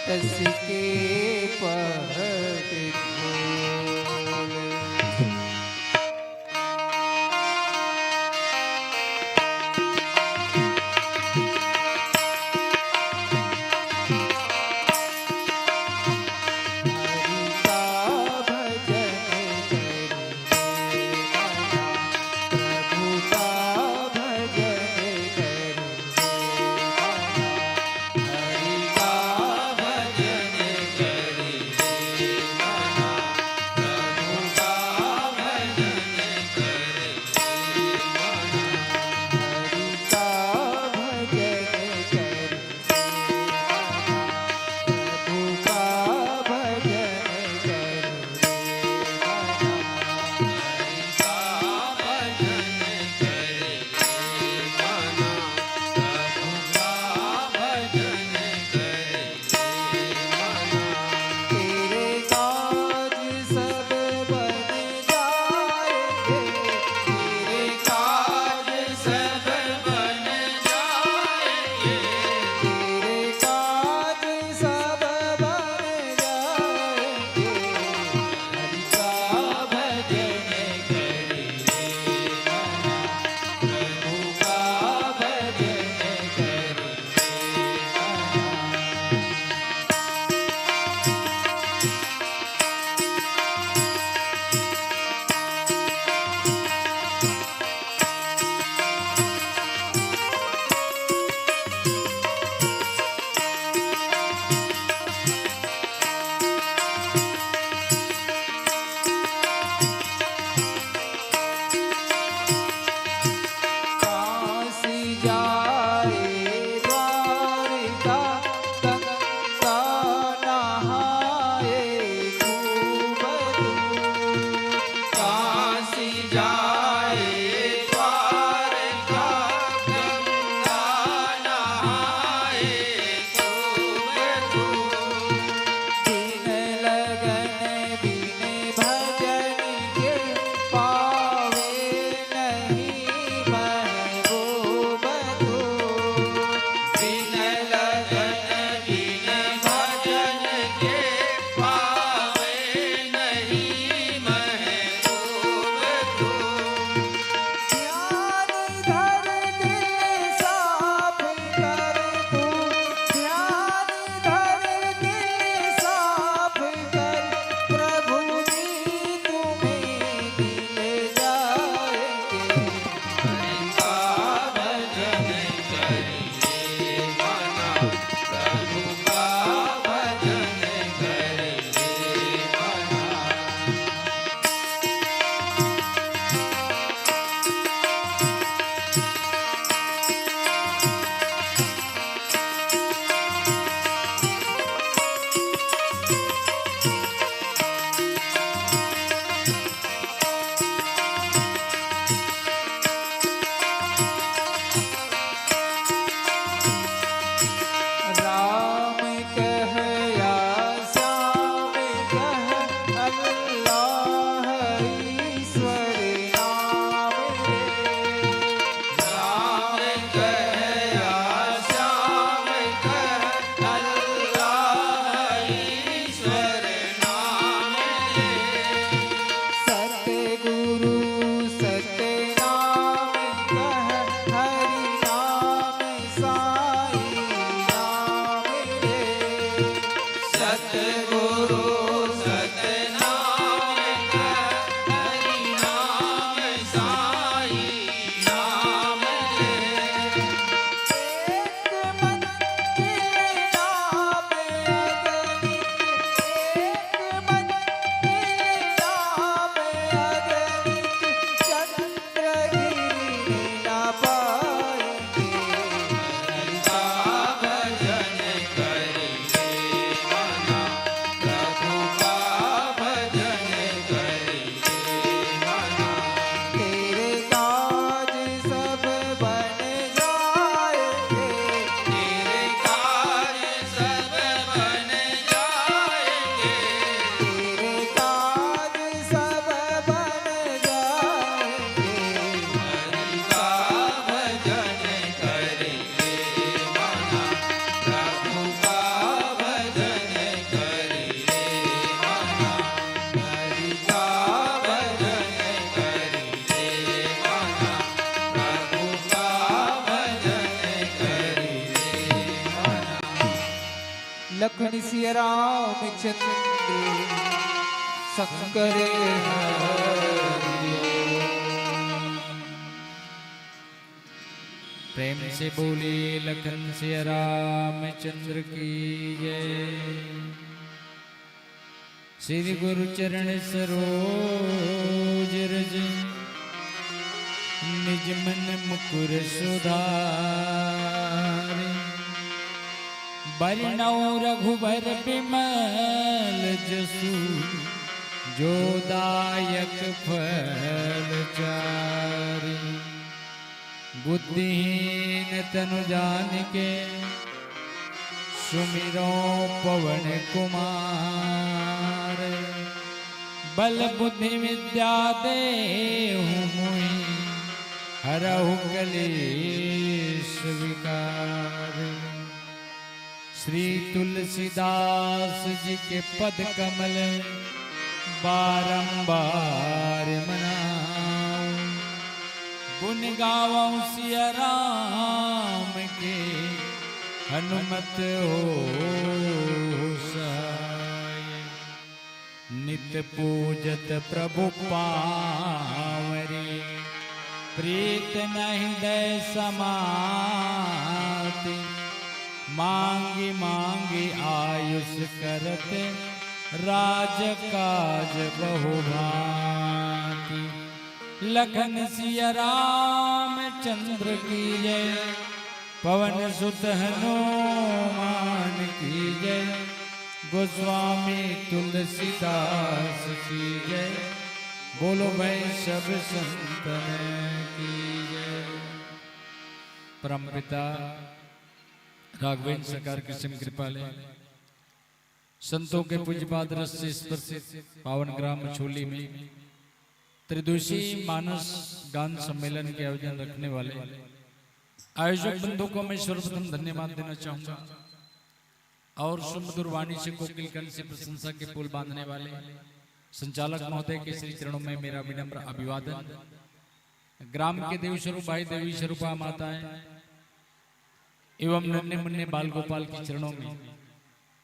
दस के पट खोले लखन सिया रामचंद्र शंकर प्रेम से बोले लखन सिया रामचंद्र की जय। श्री गुरु चरण सरोज रज निज मन मुकुर सुधार। बरनौ रघुबर बिमल जसु जो दायक फल चारि। बुद्धिहीन तनु जानिके सुमिरो पवन कुमार। बल बुद्धि विद्या देहु मोहि हरहु कलेश विकार। श्री तुलसीदास जी के पद कमल बारंबार मनाऊं। गुण गावों सिया राम के हनुमत हो सहाय। नित पूजत प्रभु पावरी प्रीत नहीं दय समाति। मांगी मांगी आयुष करत राज काज बहु भांति। लखन सिया राम चंद्र की जय। पवन सुत हनुमान की जय। गोस्वामी तुलसीदास की जय। बोलो भाई सब संतन की जय। परमपिता राघवेंद्र सरकार कृष्ण कृपाले संतों के पूज्यपाद रस से स्पर्शित पावन ग्राम छोली में त्रिदोषी मानस गान सम्मेलन के आयोजन रखने वाले आयोजक बंधु को मैं सर्वप्रथम धन्यवाद देना चाहूंगा। और सुमधुर वाणी से कोकिल कंठ से प्रशंसा के पुल बांधने वाले संचालक महोदय के श्री चरणों में मेरा विनम्र अभिवादन। ग्राम के देव स्वरूप भाई देवी स्वरूपा माताएं एवं नन्हे मुन्ने बाल गोपाल के चरणों में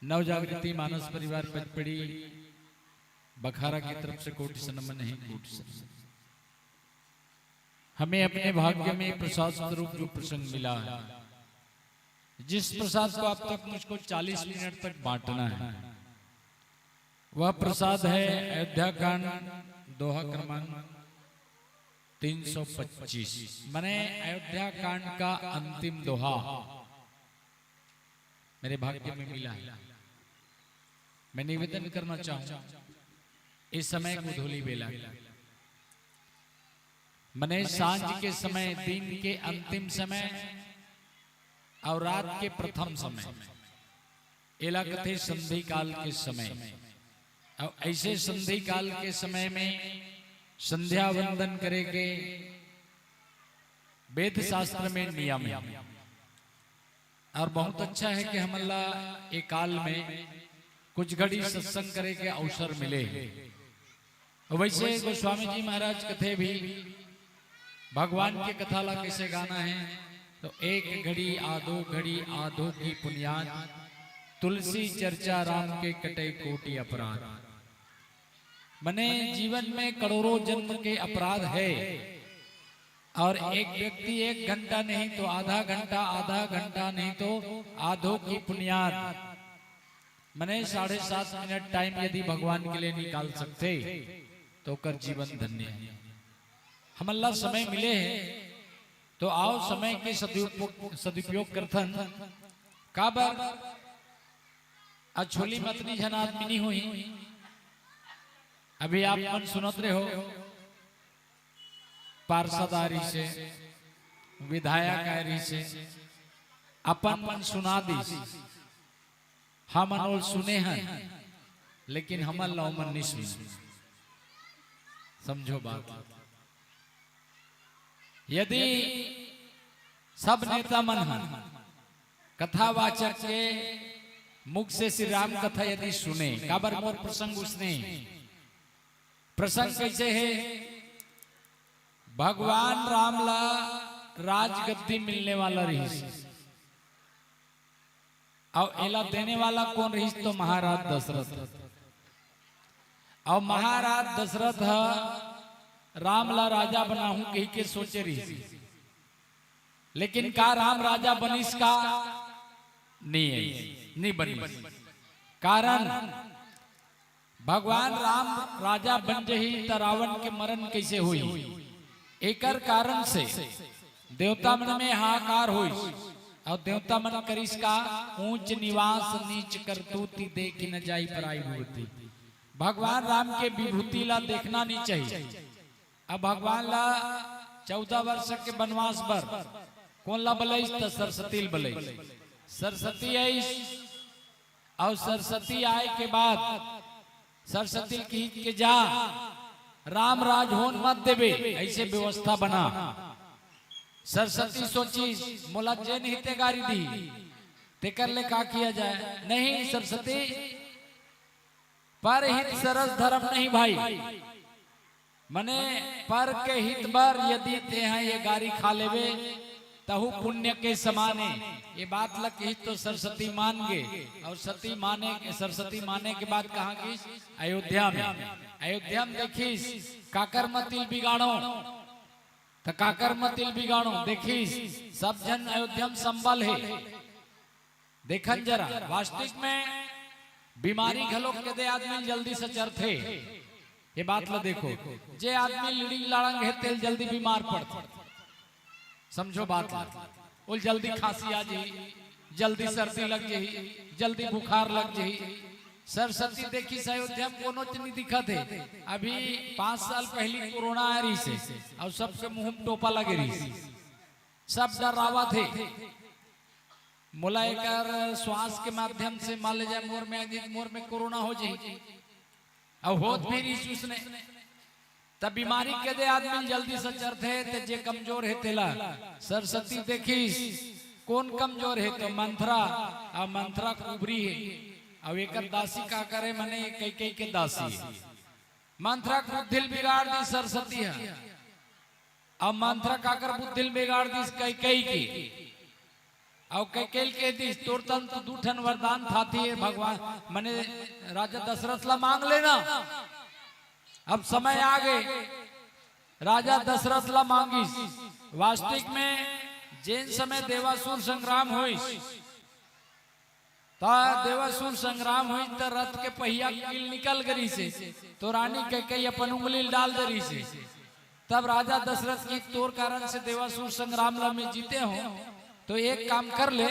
नव जागृति मानस परिवार पचपड़ी बखारा की तरफ से कोटि से नमन है। कोटि से हमें अपने भाग्य में प्रसाद स्वरूप जो प्रसंग मिला है, जिस प्रसाद को अब तक मुझको 40 मिनट तक बांटना है, वह प्रसाद है अयोध्या कांड दोहा क्रमांक 325 माने अयोध्या कांड का अंतिम दोहा मेरे भाग्य में मिला है। मैं निवेदन करना चाहूंगा इस समय गोधूली बेला मने सांझ के समय, दिन के अंतिम समय और रात के प्रथम समय, एला कथे संधि काल के समय। और ऐसे संधि काल के समय में संध्या वंदन करेंगे वेद शास्त्र में नियम है। और बहुत अच्छा है कि हम अल्लाह एक काल में कुछ घड़ी सत्संग करे के अवसर मिले। वैसे गोस्वामी जी महाराज कथे भी भगवान के कथाला कैसे गाना है तो एक घड़ी आधो की पुण्याद तुलसी चर्चा राम के कटे कोटि अपराध। मने जीवन में करोड़ों जन्म के अपराध है और एक व्यक्ति 1 घंटा नहीं तो आधा घंटा नहीं तो आधो की पुण्याद मने 7.5 मिनट टाइम यदि भगवान के लिए निकाल सकते तो कर जीवन धन्य है। हम अल्लाह समय मिले हैं तो आओ समय के सदुपयोग करथन। काबर अछोली मतनी जन आदमी नहीं हुई। अभी आप मन सुनत रहे हो पार्षदारी से विधायकारी से अपन मन सुना दी। हम अनोल सुने हैं लेकिन हम अल्लाह मन नहीं सुने। समझो बात। यदि सब नेता मन कथावाचक के मुख से श्री राम कथा यदि सुने, काबर मोर प्रसंग उसने प्रसंग कैसे है, भगवान राम ला राजगद्दी मिलने वाला रही और एला देने वाला कौन रही तो महाराज दशरथ। और महाराज दशरथ राम ला राजा बनाहू कही के सोचे रही, लेकिन का राम राजा बनिस का नहीं बनी। कारण भगवान राम राजा बन जही त रावण के मरण कैसे हुई, एकर कारण से देवता मन में हाहाकार हुई। और देवता मन करिस का ऊंच निवास नीच करतूती देख न जाई पराई विभूति। भगवान राम के विभूति ला देखना नहीं चाहिए। अब भगवान ला 14 वर्ष के वनवास पर कौन ला बलैस तो सरस्वती बलैस। सरस्वती आई और सरस्वती आए के बाद सरस्वती की के जा राम राज होन मत देवे, ऐसे व्यवस्था बना। सरस्वती सोची मोला जे नहीं ते गारी दी ते कर ले का किया जाए। नहीं सरस्वती पर हित सरस धर्म नहीं भाई, मने पर के हित बर यदि ते हैं ये गारी खा लेवे तहु पुण्य के समाने। ये बात लग ही तो सरस्वती मान गए। और सरस्वती माने के बाद कहा कि अयोध्या में देखिस काकर मतिल बिगाड़ो तो काकर मतिल बिगाड़ो। देखिस सब जन अयोध्या में संबल है। देखन जरा वास्तविक में बीमारी घलोक के दे आदमी जल्दी से चरथे। ये बात ला देखो, जे आदमी लड़ी लड़ंग है तेल जल्दी बीमार पड़ते। समझो बात वो जल्दी खांसी आ जाही, जल्दी सर्दी लग जाही, जल्दी बुखार लग जाही। सरस्वती देखी अयोध्या में कोनो नहीं दिखत है। अभी 5 साल पहले कोरोना आ रही से और सबके मुंह में टोपा लगे रही, सब डरावा थे। मोला एकर श्वास के माध्यम से मान ले जाए मोर में कोरोना हो जाए और होत भी रही उसने तब बीमारी के दे आदमी जल्दी से चरते ते जे कमजोर है तेला। सरस्वती देखी कौन कमजोर है तो मंथरा, और मंथरा कुबरी है और एक दासी का करे मने कई के दासी मंथरा बुद्धिल बिगाड़ दी सरस्वती है। अब मंथरा काकर बुद्धिल बिगाड़ दी कई की और कई के दी तोर तंत्र दूठन वरदान थाती है भगवान मने राजा दशरथ ला मांग लेना। अब समय आ गए राजा दशरथ ला मांगिस। वास्तविक में जिन समय देवासुर संग्राम हुई देवासुर संग्राम हुई तो रथ के पहिया कील निकल गई से तो रानी कई अपन उंगली डाल दे रही से। तब राजा दशरथ की तोर कारण से देवासुर संग्राम ला में जीते हो तो एक काम कर ले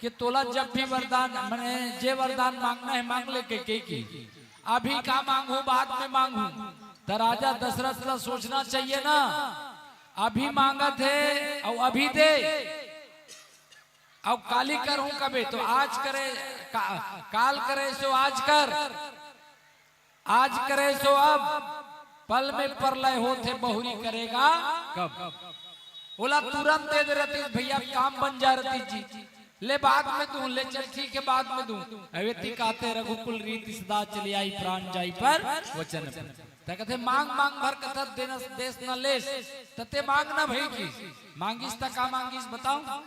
कि तोला जब भी वरदान मैंने जे वरदान मांगना है मांग ले के की अभी का मांगू बाद में मांगू। तो राजा दशरथ ला सोचना चाहिए ना, अभी मांगा थे और अभी दे अब काली करूं कबे तो आज करे काल करे सो आज कर, आज करे सो अब पल में प्रलय होते बहुरी करेगा कब। बोला तुरंत दे रहती भैया काम बन जा रही जी ले बाद में दूं ले चल ठीक है बाद में दूं। अवेती कहते रघुकुल रीति सदा चली आई प्राण जाई पर वचन कहते मांग मांग भर कथा देना देश न लेस तते मांगना भई की मांगिस ता का मांगिस बताओ।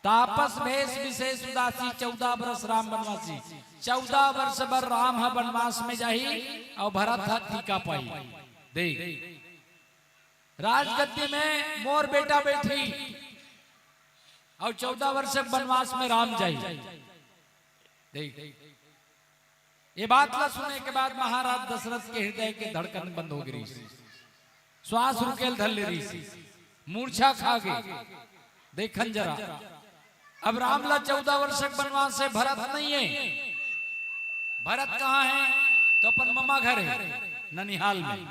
तापस भेष विशेष उदासी 14 वर्ष राम बनवासी। 14 वर्ष बर राम है वनवास में जाही और भरत है टीका पाई। देख राजगद्दी में मोर बेटा बैठी और 14 वर्ष वनवास में राम जाई। देख ये बात ला सुनने के बाद महाराज दशरथ के हृदय के धड़कन बंद हो गई, श्वास रुकेल धल ले रही, मूर्छा खा गई। देखन जरा अब रामला 14 वर्ष वनवास से भरत नहीं है। भरत कहाँ है तो अपन ममा घर है ननिहाल में।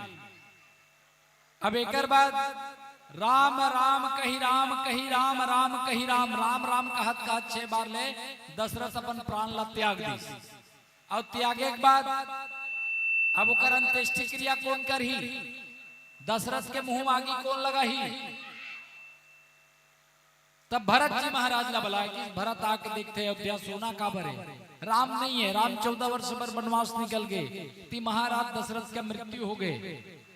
अब एक बाद राम राम कही राम कही राम राम कही राम राम राम कहत कहत 6 बार ले दशरथ अपन प्राण ला त्याग दी। और त्यागे के बाद अब ओकर अंत्येष्टि क्रिया कौन करही, दशरथ के मुंह मांगी कौन लगाही। तब भरत जी महाराज ला बुलाया कि भरत आके देखते अयोध्या सोना का भरे राम नहीं है। राम 14 वर्ष पर वनवास निकल गए ती महाराज दशरथ का मृत्यु हो गए।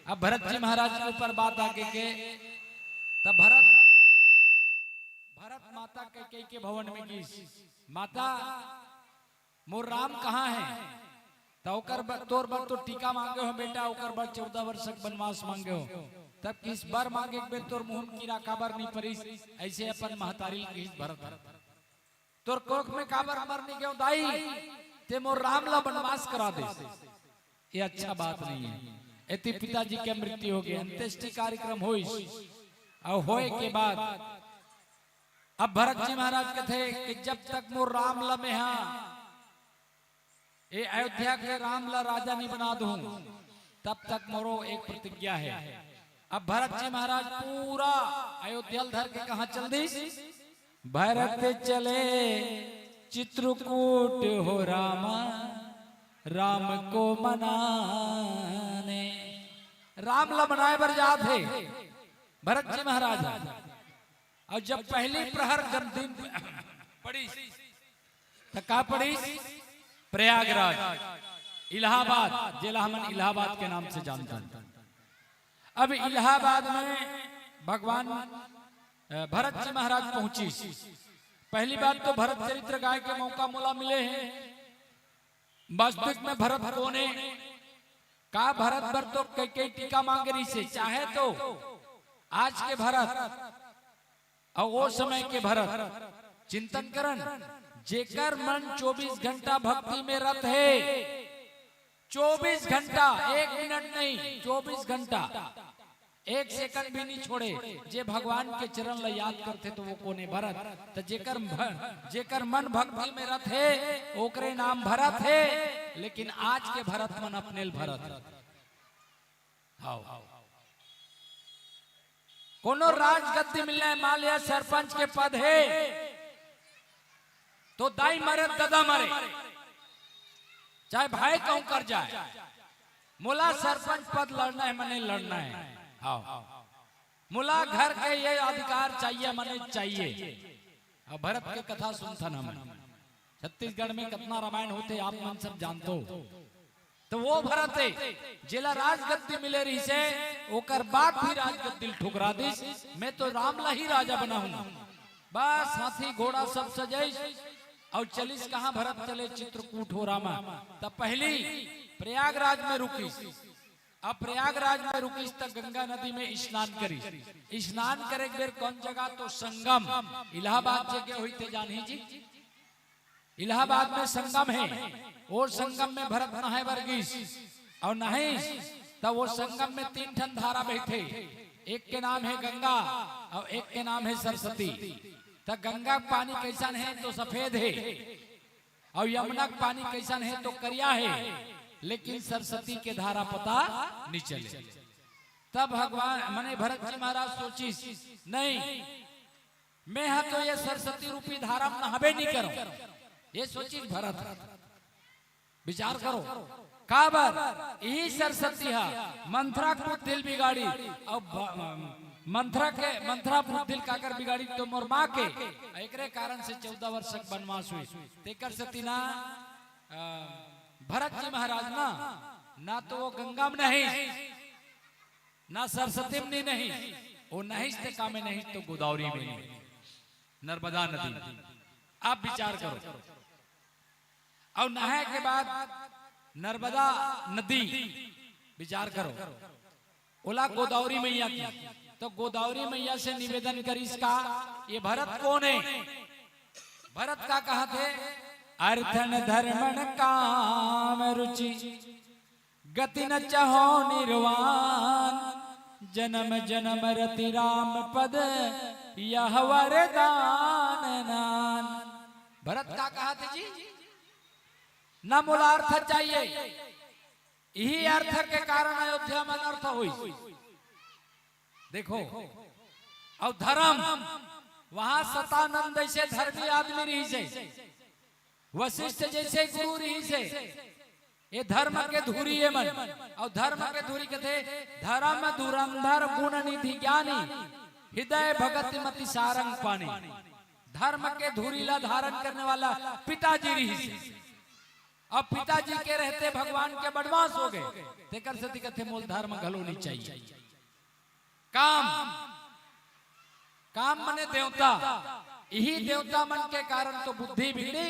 अब भरत जी महाराज के ऊपर बात आके के तब भरत माता कैकेयी के भवन में गई, माता मोर राम कहाँ है? तो ओकर तोर बर तो टीका मांगे हो बेटा, ओकर बर 14 वर्ष वनवास मांगे हो, तब किस बार मांगे बेर तोर मुंह कीड़ा काबर नहीं परिस, ऐसे अपन महतारी की भरत तोर कोख में काबर मरने गयो दाई, ते मोर राम ला वनवास करा दे। ये अच्छा बात नहीं है। एति पिताजी के मृत्यु हो गई, अंत्येष्टि कार्यक्रम हुई और होए के बाद अब भरत जी महाराज कहते कि जब तक मोर राम ला में ये अयोध्या के राम ला राजा नहीं बना दूं तब तक मोरो एक प्रतिज्ञा है। अब भरत जी महाराज पूरा अयोध्या धर के कहा चल दी, भरत चले चित्रकूट हो रामा, राम को मनाने। राम ला मनाए बर जा थे भरत जी महाराज। और जब पहली प्रहर दिन पड़ी तो का पड़ी? प्रयागराज, इलाहाबाद, जिला हम इलाहाबाद के नाम से जानते हैं। अब इलाहाबाद में भगवान भरत जी महाराज पहुंची। पहली बात तो भरत चरित्र गाय के मौका मोला मिले हैं। वास्तविक में भरत कौन है? का भरत बर तो कई टीका मांग रही से, चाहे तो आज के भरत और वो समय के भरत चिंतन करन, जेकर मन 24 घंटा भक्ति में रत है, 24 घंटा, 1 मिनट नहीं, 24 घंटा, 1 सेकंड भी नहीं छोड़े, जे भगवान के चरण ला याद करते तो वो कोने भरत। तो जेकर मन भक्ति में रत है ओकरे नाम भरत है। लेकिन आज के भरत मन अपने भरत कोनो राजगद्दी मिलने, मान लिया सरपंच के पद है तो दाई मरे दादा मरे, चाहे भाई कहूं कर जाए, मुला सरपंच पद लड़ना है मने लड़ना है। हाँ, मुला घर के ये अधिकार चाहिए मने चाहिए। अब भरत के कथा सुनथन हम, छत्तीसगढ़ में कितना रामायण होते आप मन सब जानते हो। तो वो भरत है जिला राजगद्दी मिले रही से ओकर बाप भी राजगद्दी ठुकरा दी, मैं तो राम ला ही राजा बना हूं। बस हाथी घोड़ा सब सजाई और चलिस कहां? भरत चले चित्रकूट हो रामा। तब पहली प्रयागराज में रुकी। अब प्रयागराज में रुकी तब गंगा नदी में स्नान करी। स्नान करे बेर कौन जगह? तो संगम, इलाहाबाद जगह हुई थे जानी जी, इलाहाबाद में संगम है। और संगम में भरत नहाए वर्गीस और नहीं तब वो संगम में 3 ठन धारा बहते, एक के नाम है गंगा और एक के नाम है सरस्वती। तो गंगा का पानी कैसन है? तो सफेद है। और यमुना का पानी कैसन है? तो करिया है। लेकिन सरस्वती के धारा पता नहीं चले। तब भगवान मने भरत जी महाराज सोची नहीं, मैं हा तो ये सरस्वती रूपी धारा में नहाबे नहीं करो। ये सोची भरत विचार करो काबर यही सरस्वती है मंथरा को दिल बिगाड़ी और मंथरा बुद्धिल काकर बिगाड़ी तो मोर माँ के एकरे कारण से 14 वर्ष वनवास हुई। तेकर सतीना भरत जी महाराज ना तो वो गंगा में नहीं, ना सरस्वती में नहीं, वो नहीं का में नहीं तो गोदावरी में नहीं, नर्मदा नदी। आप विचार करो। और नहाए के बाद नर्मदा नदी विचार करो, ओला गोदावरी मैया की। तो गोदावरी मैया से निवेदन करीस का ये भरत कौन है? भरत का कहा थे अर्थन धर्मन काम रुचि गति न चाहो निर्वाण जन्म जन्म रति राम पद यह वरदान नान। भरत का कहा थे जी न मूला अर्थ चाहिए, यही अर्थ के कारण अयोध्या में अनर्थ हुई। देखो और धर्म वहां सतानंद जैसे धर्मी आदमी रही से, वशिष्ठ जैसे गुरु रही से, ये धर्म के धूरी है मन। और धर्म के धूरी कहते धर्म धुरंधर गुण निधि ज्ञानी हृदय भगत मति सारंग पानी। धर्म के धूरी ला धारण करने वाला पिताजी रही से। अब पिताजी के रहते भगवान के बदमाश हो गए। तेकर सती कहते मूल धर्म घलो नहीं चाहिए। काम काम मने देवता यही देवता मन के कारण तो बुद्धि बिगड़ी,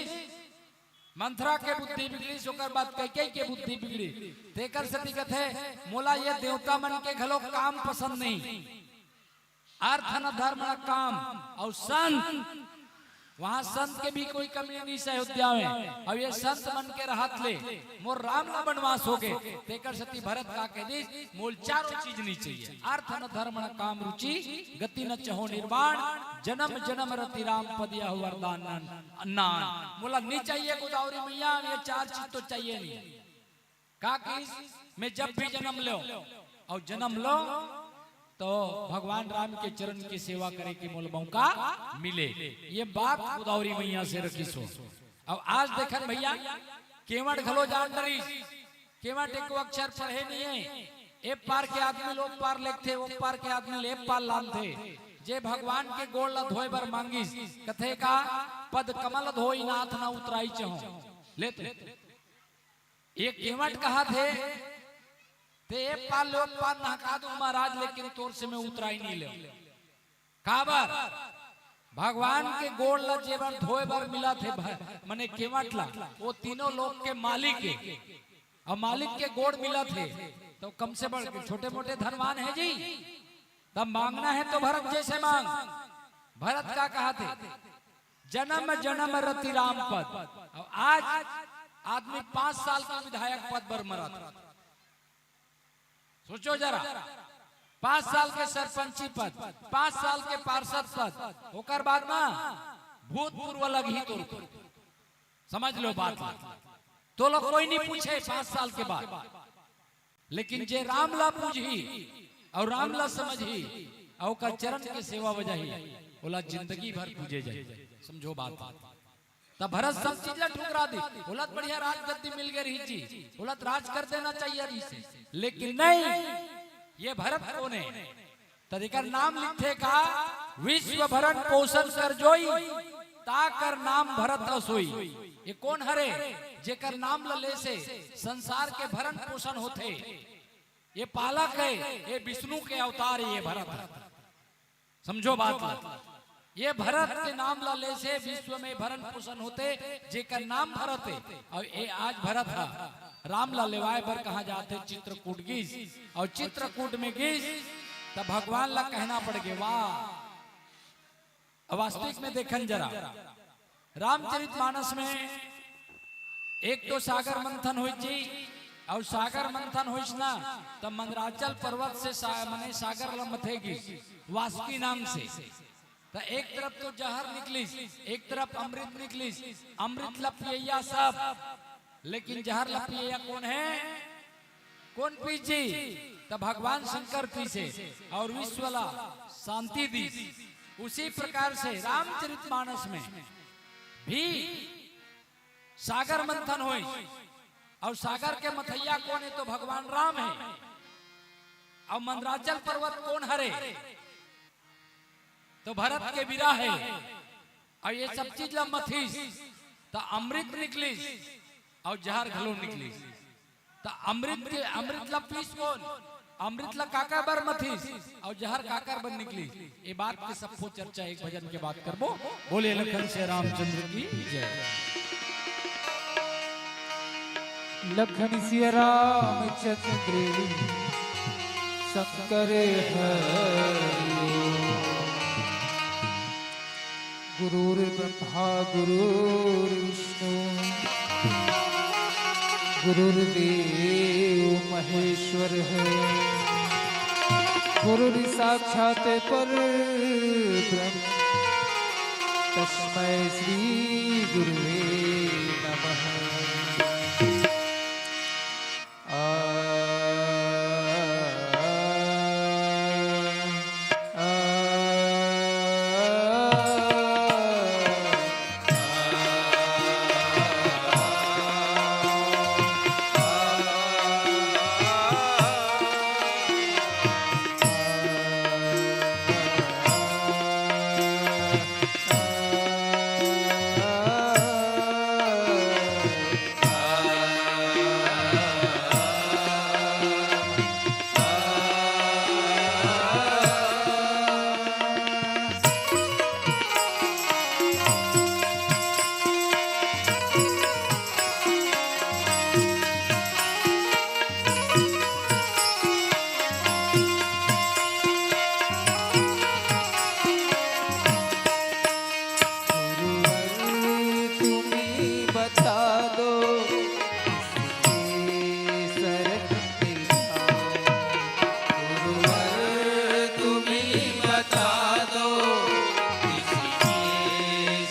मंथरा के बुद्धि बिगड़ी, ओकर बाद कैकेयी के बुद्धि बिगड़ी। तेकर से दिक्कत है मोला ये देवता मन के घलो काम पसंद नहीं, अर्थ न धर्म न काम। और संत, वहां संत के भी कोई कमी नहीं से अयोध्या में। अब ये संत मन के रहत ले मोर राम न बनवास हो गए। तेकर सती भरत का कह दी मोल चारों चीज नहीं चाहिए, अर्थ न धर्म न काम रुचि, गति न चहो निर्वाण, जन्म जन्म रति राम पद यह वरदान नान। बोला नहीं चाहिए गोदावरी मैया, ये चार चीज तो चाहिए नहीं। का मैं जब भी जन्म लो और जन्म लो तो भगवान राम के चरण की सेवा करे की मोल मौका मिले। ये बात गोदावरी मैया से रखी सो। अब आज देखन भैया केवट घलो जान डरी, केवट एक अक्षर पढ़े नहीं है। ए पार के आदमी लोग पार लिखते, वो पार के आदमी ले पार लानते। जे भगवान के गोड़ ला धोए बर मांगिस, कथे का पद कमल धोई नाथ ना उतराई चहो लेते। एक केवट कहा थे ते पाल लो पार नहका दूं महाराज, लेकिन तोर से मैं उतराई नहीं ले। काबर भगवान के गोड़ ला जेबर धोए बर मिला थे मने केवट ला, वो तीनों लोग के मालिक के और मालिक के गोड़ मिला थे। तो कम से बढ़ छोटे मोटे धनवान है जी, तब मांगना है तो भरत जैसे मांग। भरत का कहा थे जन्म जन्म रति राम पद। और आज आदमी 5 साल का विधायक पद पर मरा था, सोचो जरा। 5 साल के सरपंची पद, 5 साल के पार्षद पद, होकर बाद में भूतपूर्व अलग ही तो समझ लो बात। तो लोग कोई नहीं पूछे 5 साल के बाद, लेकिन जे रामला पूछी और रामला समझी और का चरण के सेवा बजाही, बोला जिंदगी भर पूजे जाए। समझो बात। तब भरत सब चीज ठुकरा दी, बोला बढ़िया राजगद्दी मिल गई रही जी, बोला राज कर देना चाहिए रही से। लेकिन नहीं, ये भरत कौन है? तरीकर नाम लिखे का विश्व भरण पोषण कर जोई, ताकर नाम भरत असोई। ये कौन हरे जेकर नाम लले से संसार के भरण पोषण होते। ये पालक है, ये विष्णु के अवतार है, ये भरत है। समझो बात। ये भरत के नाम लाले से विश्व में भरण पोषण होते, जेकर नाम भरत है। और ये आज भरत है राम ला लेवाए पर कहा जाते चित्रकूट गीस, और चित्रकूट में गीस तब भगवान ला कहना पड़ गया वाह। वास्तविक में देखन जरा रामचरितमानस में एक तो सागर मंथन हुई जी, और सागर मंथन हुई ना तब मंदराचल पर्वत से मने सागर ला मथेगी वासुकी नाम से। तो एक तरफ तो जहर निकली, एक तरफ अमृत निकली। अमृत लपिया सब, लेकिन जहर लपिया कौन है? कौन पीछे? तब भगवान शंकर पीछे और विश्वला शांति दी। उसी प्रकार से रामचरितमानस में भी सागर मंथन हुई, और सागर के मथैया कौन है? तो भगवान राम है। और मंदराचल पर्वत कौन हरे? तो भरत के विरा है। और ये सब चीज ला मथीस तो अमृत निकली और जहर घलो निकली। तो अमृत ला पीस कौन? अमृत ला काकर बर मथीस और जहर काकर बर निकली। ये बात के सबको चर्चा एक भजन के बात करबो। बोले लखन से रामचंद्र की जय। लखन सिया रामचंद्र शंकर हरि, गुरुर्ब्रह्मा गुरुर्विष्णु गुरुर्देव महेश्वर है, गुरुर् साक्षात परब्रह्म, तस्मै श्री गुरुवे नमः।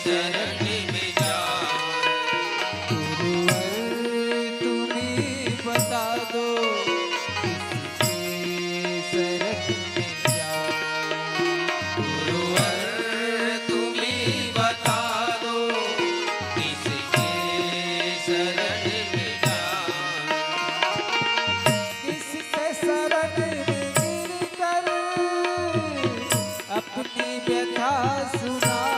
शरण में जाए। गुरुवर तुम्ही बता दो किसके शरण में जाए। गुरुवर तुम्ही बता दो किसके शरण में जाए। किसके शरण में गिरकर अपनी व्यथा सुनाओ।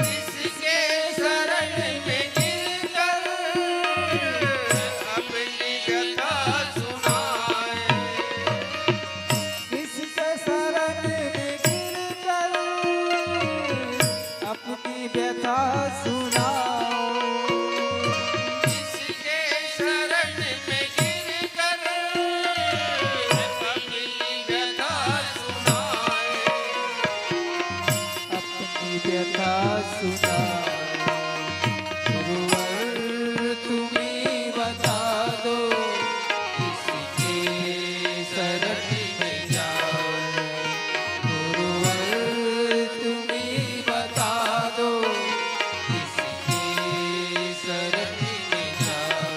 किसके शरण में गिरकर अपनी व्यथा सुनाए। किसके शरण में गिरकर अपनी व्यथा सुनाओ। किसके शरण में गिरकर अपनी व्यथा सुनाए। अपनी व्यथा सुनाओ। गुरुवर तुम्ही बता दो किसके शरण में जाए। गुरुवर तुम्ही बता दो किसके शरण में जाए।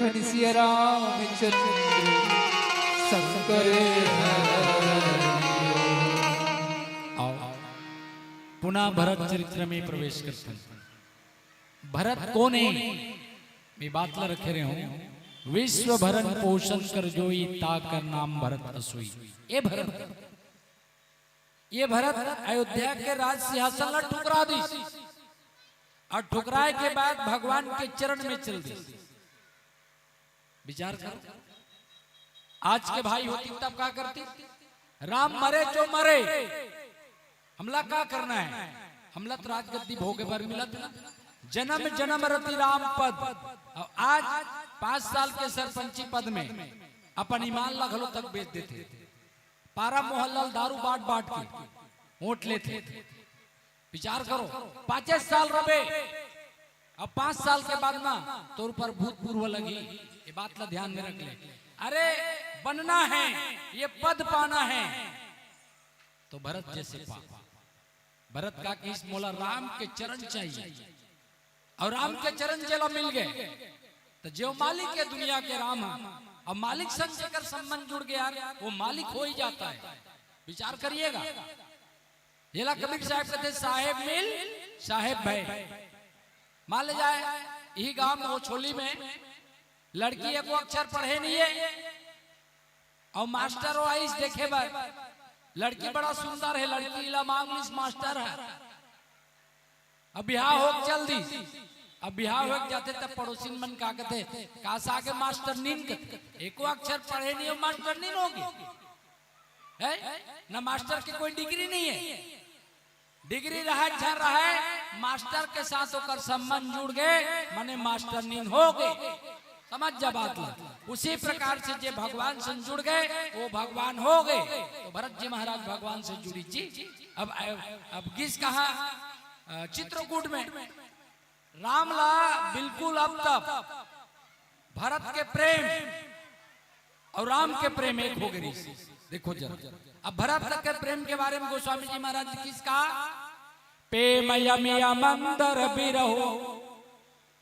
लखन सिया रामचंद्र शंकर आओ पुनः भरत चरित्र में प्रवेश करते हैं। भरत कौन है? मैं बात ला रखे रहे हूं। विश्व भरण पोषण कर जोई ताकर नाम भरत असोई। ये भरत अयोध्या के राज सिंहासन ला ठुकरा दी और ठुकराए के बाद भगवान के चरण में चल दी। विचार करो, आज के भाई होती तब क्या करती? राम मरे जो मरे, हमला क्या करना है? हमला तो राजगद्दी भोगे पर मिला था। जन्म जन्म रति राम पद। और आज 5 साल के सरपंची पद में अपन ईमान ला घलो तक बेच देते। पारा मोहल्ला दारू बाट बाट के वोट लेते। विचार करो, 5 साल रबे, अब 5 साल के बाद ना तोर पर भूतपूर्व लगी। ये बात ला ध्यान में रख ले। अरे बनना है, ये पद पाना है तो भरत जैसे पा। भरत का किस मोला राम के चरण चाहिए और राम के चरण चला मिल गए तो जो मालिक है दुनिया के राम है। और मालिक संग से अगर संबंध जुड़ गया वो मालिक हो ही जाता है। विचार करिएगा, येला कबीर साहब कहते साहेब मिल साहेब भाई। मान ले जाए यही गांव में वो छोली में लड़की एक अक्षर पढ़े नहीं है और मास्टर वो आइस देखे भाई लड़की बड़ा सुंदर है, लड़की इला इंग्लिश मास्टर है। अब बिहार हो चल दी। अब बिहार हो जाते तब पड़ोसी मन का कहते कासा के मास्टर नीन एको अक्षर पढ़े नहीं हो मास्टर नीन होगी है ना। मास्टर की कोई डिग्री नहीं है, डिग्री रहा झर रहा है, मास्टर के साथ होकर संबंध जुड़ गए माने मास्टर नीन हो गए। समझ जा बात ला। उसी प्रकार से जो भगवान से जुड़ गए वो भगवान हो गए। तो भरत जी महाराज भगवान से जुड़ी जी। अब किस कहा चित्रकूट में रामला बिल्कुल अब तक भरत के प्रेम और राम के प्रेम एक हो गई। देखो जरा, अब भरत के प्रेम के बारे में गोस्वामी जी महाराज ने किस कहा? पेमयमिया मंदर बिरहो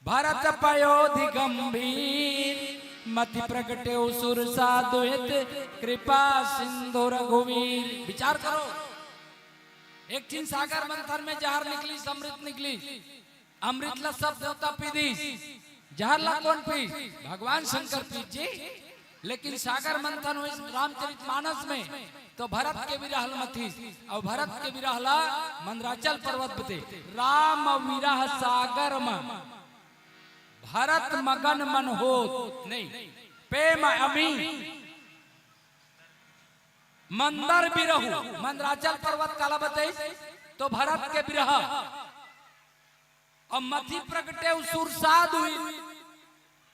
भरत पयोधि गंभीर मति प्रगटे सुर साधुहित कृपा सिंधु रघुवीर। विचार करो, एक चीन सागर मंथन में जहर निकली अमृत निकली। अमृत ला सब देवता पीदी, जहर ला कौन पी? भगवान शंकर पी जी। लेकिन सागर मंथन हुई रामचरितमानस में तो भरत के विरह मथी और भरत के विरह ला मंदराचल पर्वत बते। राम विरह सागर में भरत मगन मन हो नहीं प्रेम अमी मंदर बिरहु। मंदराचल पर्वत काला बताई तो भरत के विरह और मथी प्रगटे सुर साधु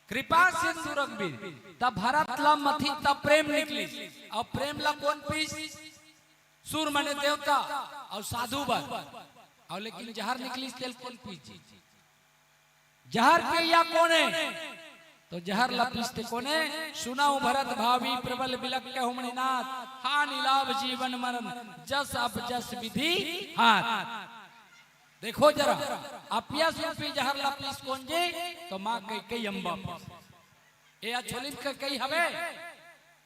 कृपा सिंधु रघुवीर। तब भरत ला मथी तब प्रेम निकली और प्रेम ला कौन पीस? सुर मने देवता और साधु बर। और लेकिन जहर निकली तेल कौन पीस? जहर के या कौन है? तो जहर ला पीसते कौन है? सुनाऊ भरत भावी प्रबल बिलक के हुमणिनाथ हानि लाभ जीवन मरण जस अब जस विधि हाथ। देखो जरा अपिया सुपी जहर ला पीस कौन जे? तो मां कई अंबा ए छोली कई हवे।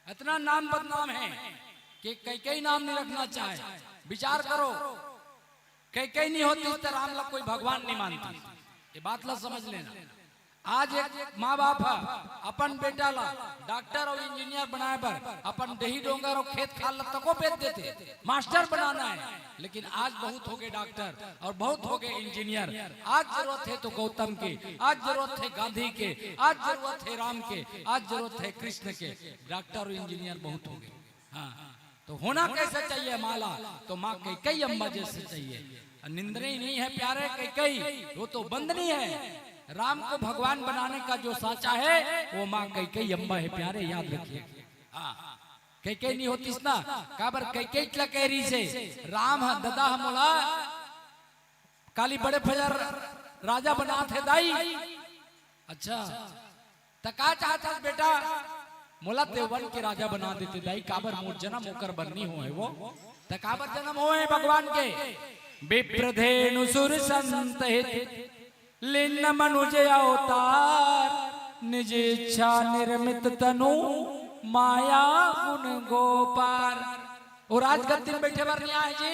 इतना नाम बदनाम है कि कई नाम नहीं रखना चाहे। विचार करो, कई नहीं होती तो राम ला कोई भगवान नहीं मानती। ये बात ला समझ लेना। आज एक माँ बाप है अपन बेटा ला डॉक्टर और इंजीनियर बनाए पर अपन दही डोंगर और खेत खाल तको बेच देते। मास्टर बनाना है लेकिन आज बहुत हो गए डॉक्टर और बहुत हो गए इंजीनियर। आज जरूरत है तो गौतम के, आज जरूरत है गांधी के, आज जरूरत है राम के, आज जरूरत है कृष्ण के। डॉक्टर और इंजीनियर बहुत हो गए। हाँ, तो होना कैसे चाहिए माला? तो माँ कई अम्बा जैसे चाहिए। निंदनी नहीं है प्यारे कई, वो तो बंदनी है। राम को भगवान बनाने का जो साचा है वो माँ कई अम्बा है प्यारे, याद रखिए। कई नहीं होती ना काबर कई लकेरी से राम है ददा मोला काली बड़े फजर राजा बना थे दाई। अच्छा तका चाहता बेटा मोला देवन के राजा बना देते दाई। काबर मोर जन्म होकर बननी हो है वो तकाबर जन्म हो है भगवान के। विप्रधेनु सुर संत हित लिन्न मनुज अवतार निज इच्छा निर्मित तनु माया गुण गोपार। और आज गद्दी में बैठे बार न्याय जी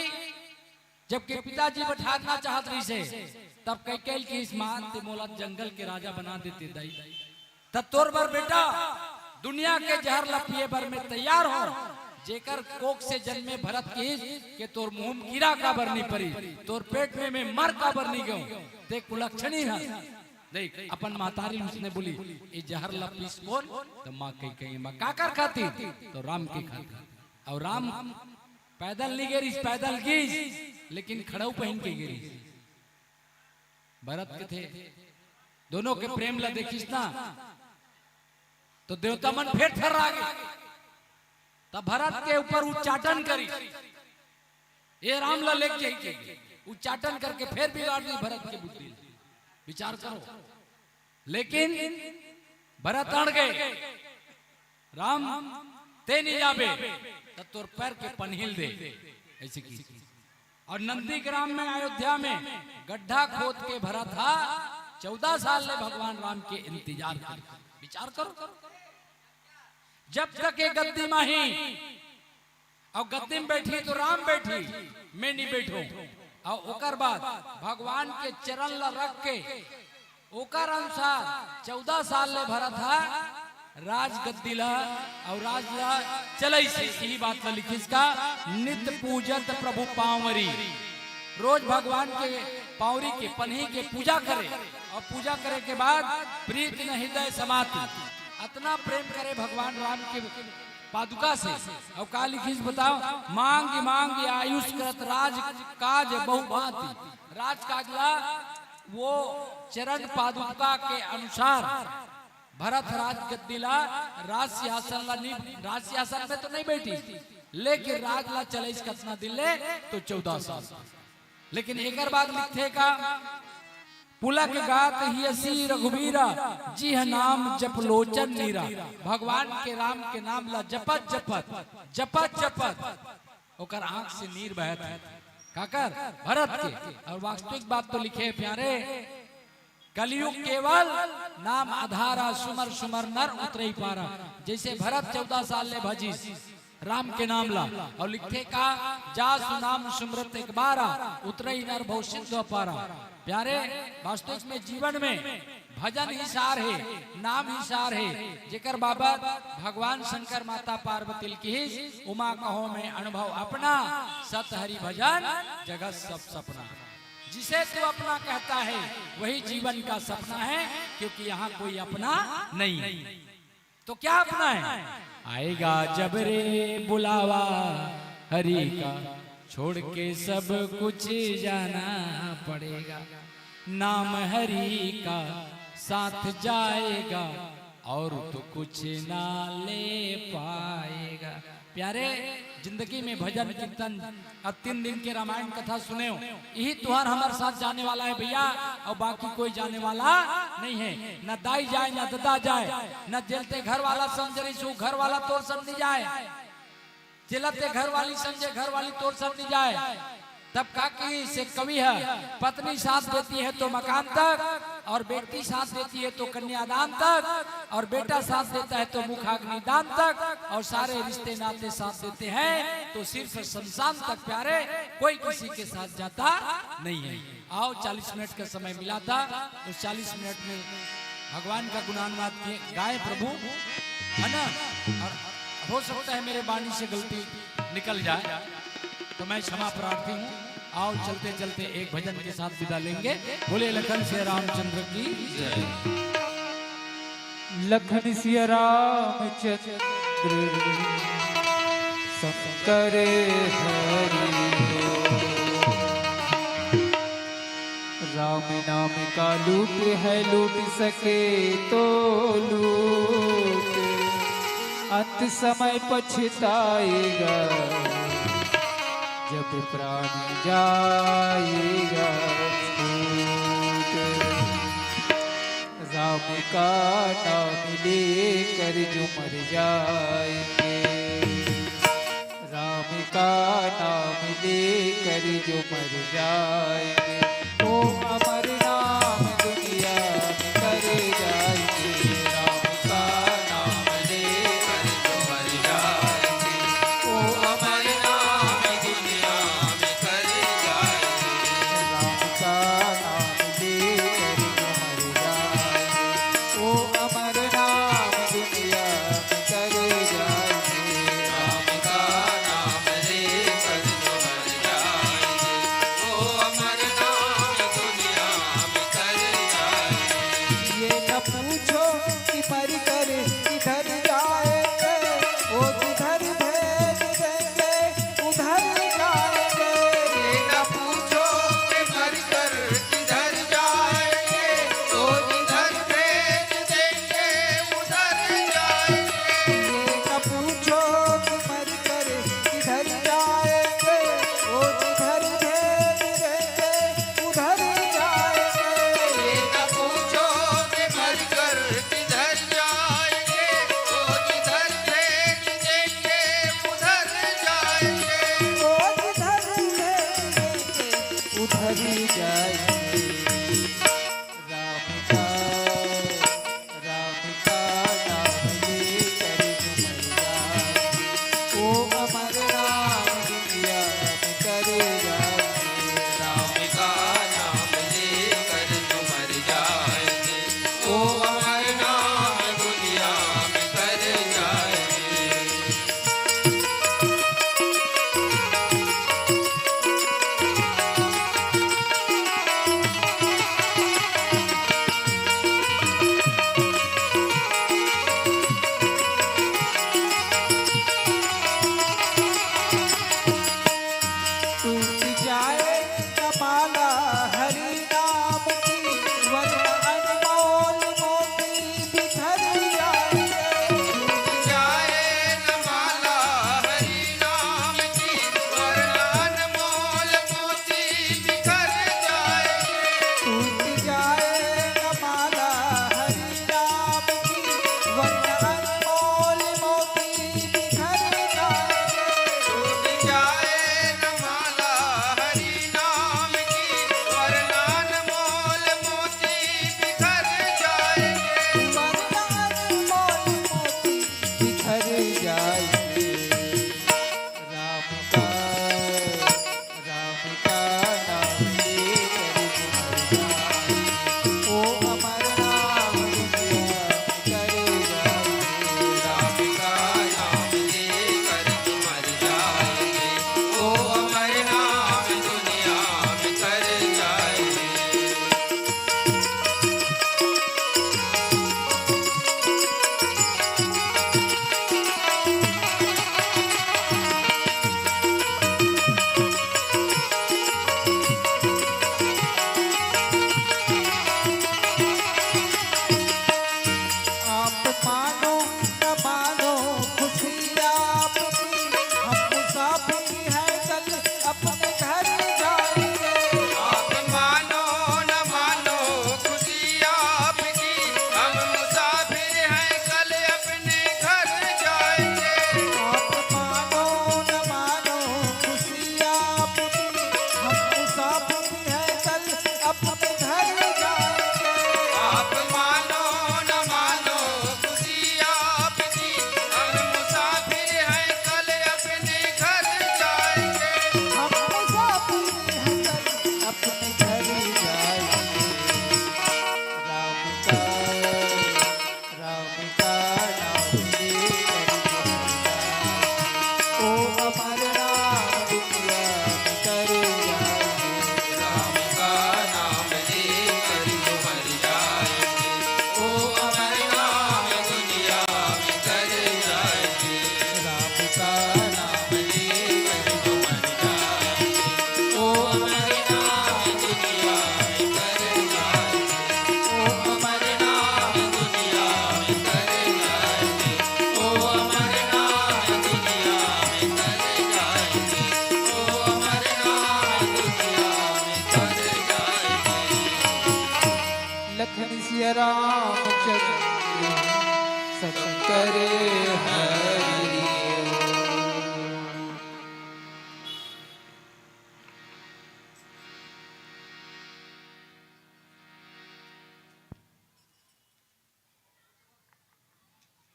जबकि पिताजी बैठाना चाहत रही से तब कैकेल की इस मान ते मोला जंगल के राजा बना देते दाई। तब तोर बर बेटा दुनिया के जहर लपिए बर में तैयार हो जेकर कोख से जन्मे भरत की के तोर मुंह में कीड़ा का बर नहीं परी तोर पेट में मैं मर का बर नहीं गयो। देख कुलक्षणी है देख अपन मातारी उसने बोली ये जहर लपीस बोल तो माँ कही माँ काकर खाती तो राम के खाती। और राम पैदल नहीं गिरी पैदल गिस लेकिन खड़ाऊ पहन के गिरी। भरत के थे दोनों के प्रेम ला देखिस ना तो देवता मन फिर थर्रा गए। तब भरत के ऊपर उच्चाटन करी ये राम ला लेके जाइए उच्चाटन करके फिर बिगाड़ दी भरत के बुद्धि। विचार करो लेकिन भरत अड़ गए राम ते नहीं जाबे तब तोर पैर के पनहिल दे ऐसे की। और नंदी ग्राम में अयोध्या में गड्ढा खोद के भरा था 14 साल ने भगवान राम के इंतजार कर। विचार करो जब तक ये गद्दी माही और गद्दी में बैठी तो राम बैठी मैं नहीं बैठो और ओकर बाद भगवान के चरण ला रख के ओकर अनुसार 14 साल ले भरा था राज गद्दी ला और राज ला चलई से यही बात ला लिखिस का नित्य पूजत प्रभु पावरी। रोज भगवान के पावरी के पन्ही के पूजा करे और पूजा करे के बाद प्रीत न हृदय समाति इतना प्रेम करे भगवान राम के पादुका से। और का लिखिस बताओ मांग मांग आयुष करत राज काज बहुभांति। राज काजला वो चरण पादुका के अनुसार भरत राज गद्दीला राज सिंहासन में तो नहीं बैठी लेकिन राज ला चले कतना दिन ले तो 14 साल। लेकिन एक बात लिखे का पुलक गात हियसी रघुवीरा जी नाम जप लोचन नीरा। भगवान के राम के नाम ला जपत जपत जपत जपत ओकर आंख से नीर बहत है काकर भरत के। और वास्तविक बात तो लिखे प्यारे कलयुग केवल नाम आधारा सुमर सुमर नर उतरई पारा। जैसे भरत 14 साल ले भजिस राम के नाम ला और लिखे का जा सुनाम सुमरत एक बारा उतरई नर भव सिंधु पारा। प्यारे वास्तविक में जीवन में भजन ही सार है नाम ही सार है जेकर बाबत भगवान शंकर माता पार्वती की उमा कहो में अनुभव अपना सत हरि भजन जगत सब सपना। जिसे तू अपना कहता है वही जीवन का सपना है क्योंकि यहाँ कोई अपना नहीं है। तो क्या अपना है आएगा जब रे बुलावा हरि का छोड़ के सब कुछ जाना पड़ेगा। नाम हरि का साथ जाएगा और तो कुछ ना ले पाएगा। प्यारे जिंदगी में भजन कीर्तन अब 3 दिन के रामायण कथा सुने हो यही त्योहार हमारे साथ जाने वाला है भैया और बाकी कोई जाने वाला नहीं है। न दाई जाए न ददा जाए न जलते घर वाला समझ रही घर वाला तोर समझ जाए चिल्लाते घर वाली समझे घर वाली तोड़ समझ जाए। तब काकी से कवि है पत्नी साथ देती है तो मकान तक और बेटी साथ देती है तो कन्यादान तक और बेटा साथ देता है तो मुखाग्नि दान तक और सारे रिश्ते नाते साथ देते हैं तो सिर्फ शमशान तक। प्यारे कोई किसी के साथ जाता नहीं है। आओ 40 मिनट का समय मिला था उस 40 मिनट में भगवान का गुणानुवाद गाए प्रभु है ना। और हो सकता है मेरे वाणी से गलती निकल जाए तो मैं क्षमा प्रार्थी हूँ। आओ चलते चलते एक भजन के साथ विदा लेंगे। बोले लखन सिया रामचंद्र की जय। लखन सिया रामचंद्र शंकर हरि राम नाम का लूट है लूट सके तो लूट अंत समय पछताएगा जब प्राण जाएगा छूट। राम का नाम लेकर जो मर जाएंगे राम का नाम लेकर जो मर जाएंगे ओ अमर नाम दुनिया में करे जाएंगे।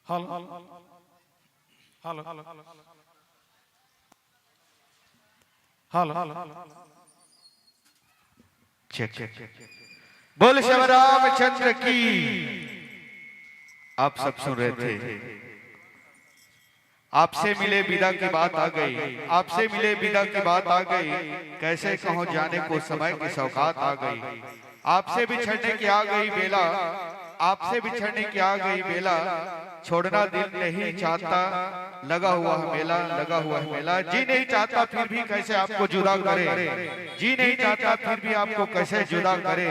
हेलो हेलो हेलो चेक बोल श्री रामचंद्र की। आप सब सुन रहे थे, आपसे मिले विदा की बात आ गई, आपसे मिले विदा की बात आ गई, कैसे कहो जाने को समय की सौगात आ गई। आपसे बिछड़ने की आ गई बेला, आपसे बिछड़ने की आ गई बेला, छोड़ना दिल नहीं चाहता, लगा हुआ है मेला, लगा हुआ है मेला। जी नहीं चाहता फिर भी कैसे आपको जुदा करे, जी नहीं चाहता फिर भी आपको कैसे जुदा करे।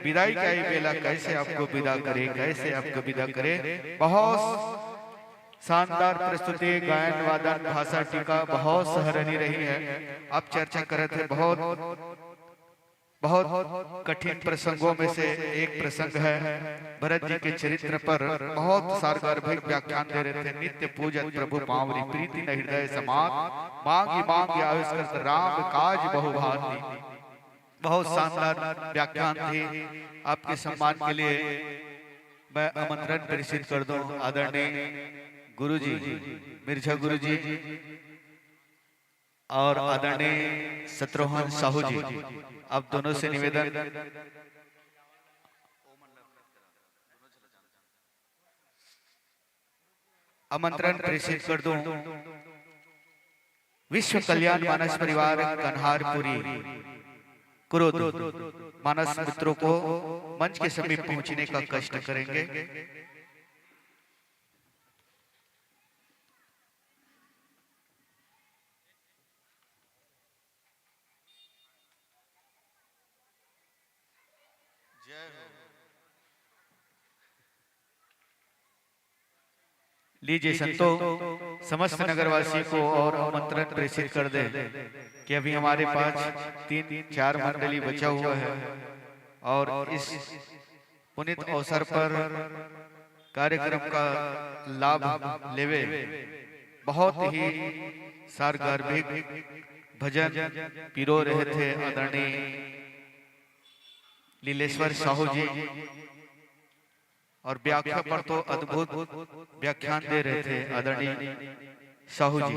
विदाई का ये बेला कैसे आपको विदा करे, कैसे आपको विदा करे। बहुत शानदार प्रस्तुति, गायन वादन भाषा टीका बहुत सराहनीय रही है। आप चर्चा कर रहे थे, बहुत कठिन प्रसंगों में से एक प्रसंग है भरत जी के चरित्र पर। बहुत सारगर्भिक व्याख्यान दे रहे थे। नित्य पूजन प्रभु पावरी, प्रीति न हृदय समान, मांगी मांगी आविष्कृत राम काज बहुभांति। बहुत शानदार व्याख्यान थी। आपके सम्मान के लिए मैं आमंत्रण प्रेषित कर दूं आदरणीय गुरुजी, मिर्झा गुरुजी और आदरणीय शत्रुघ्न साहू जी, आप दोनों से निवेदन, आमंत्रण प्रेषित कर दूं विश्व कल्याण मानस परिवार कन्हारपुरी कुरुद मानस मित्रों को मंच के समीप पहुंचने का कष्ट करेंगे। लीजिए संतो, समस्त नगरवासी को और आमंत्रण प्रेषित कर दे कि अभी हमारे पास 3-4 मंडली बचा हुआ है और इस पुनीत अवसर पर कार्यक्रम का लाभ लेवे। बहुत ही सारगर्भिक भजन पिरो रहे थे आदरणीय लीलेश्वर साहू जी, और व्याख्या पर तो अद्भुत व्याख्यान दे रहे थे आदरणीय साहू जी।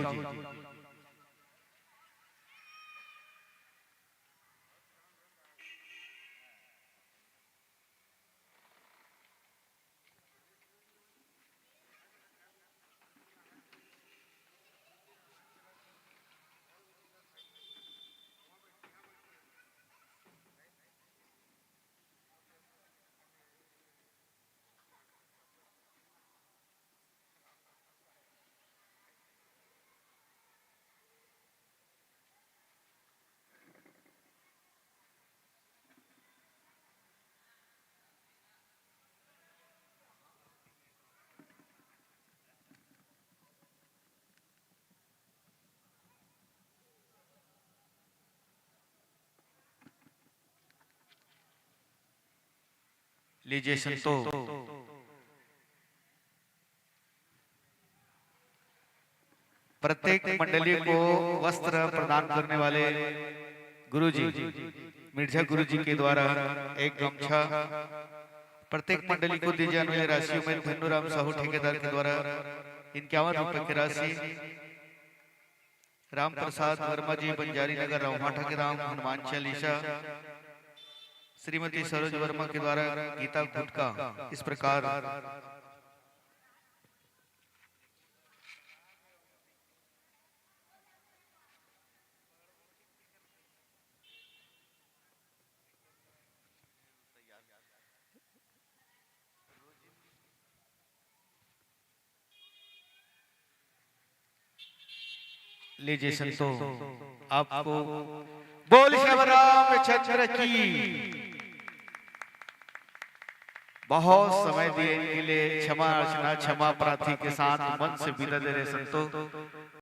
लीजिए संतो, प्रत्येक मंडली को वस्त्र प्रदान करने वाले गुरुजी मिर्झा गुरुजी के द्वारा एक गमछा प्रत्येक मंडली को दी जाने वाली राशियों में धन्नूराम साहू ठेकेदार के द्वारा 51 रुपए की राशि, राम प्रसाद वर्मा जी बंजारी नगर रावमाठा के राम हनुमान चालीसा, श्रीमती सरोज वर्मा के द्वारा गीता गुटका। इस प्रकार लीजिए संतो, आपको बोल श्री रामचंद्र की। बहुत समय दिए के लिए क्षमा अर्चना क्षमा प्रार्थी के साथ मन से विदा दे रहे संतो।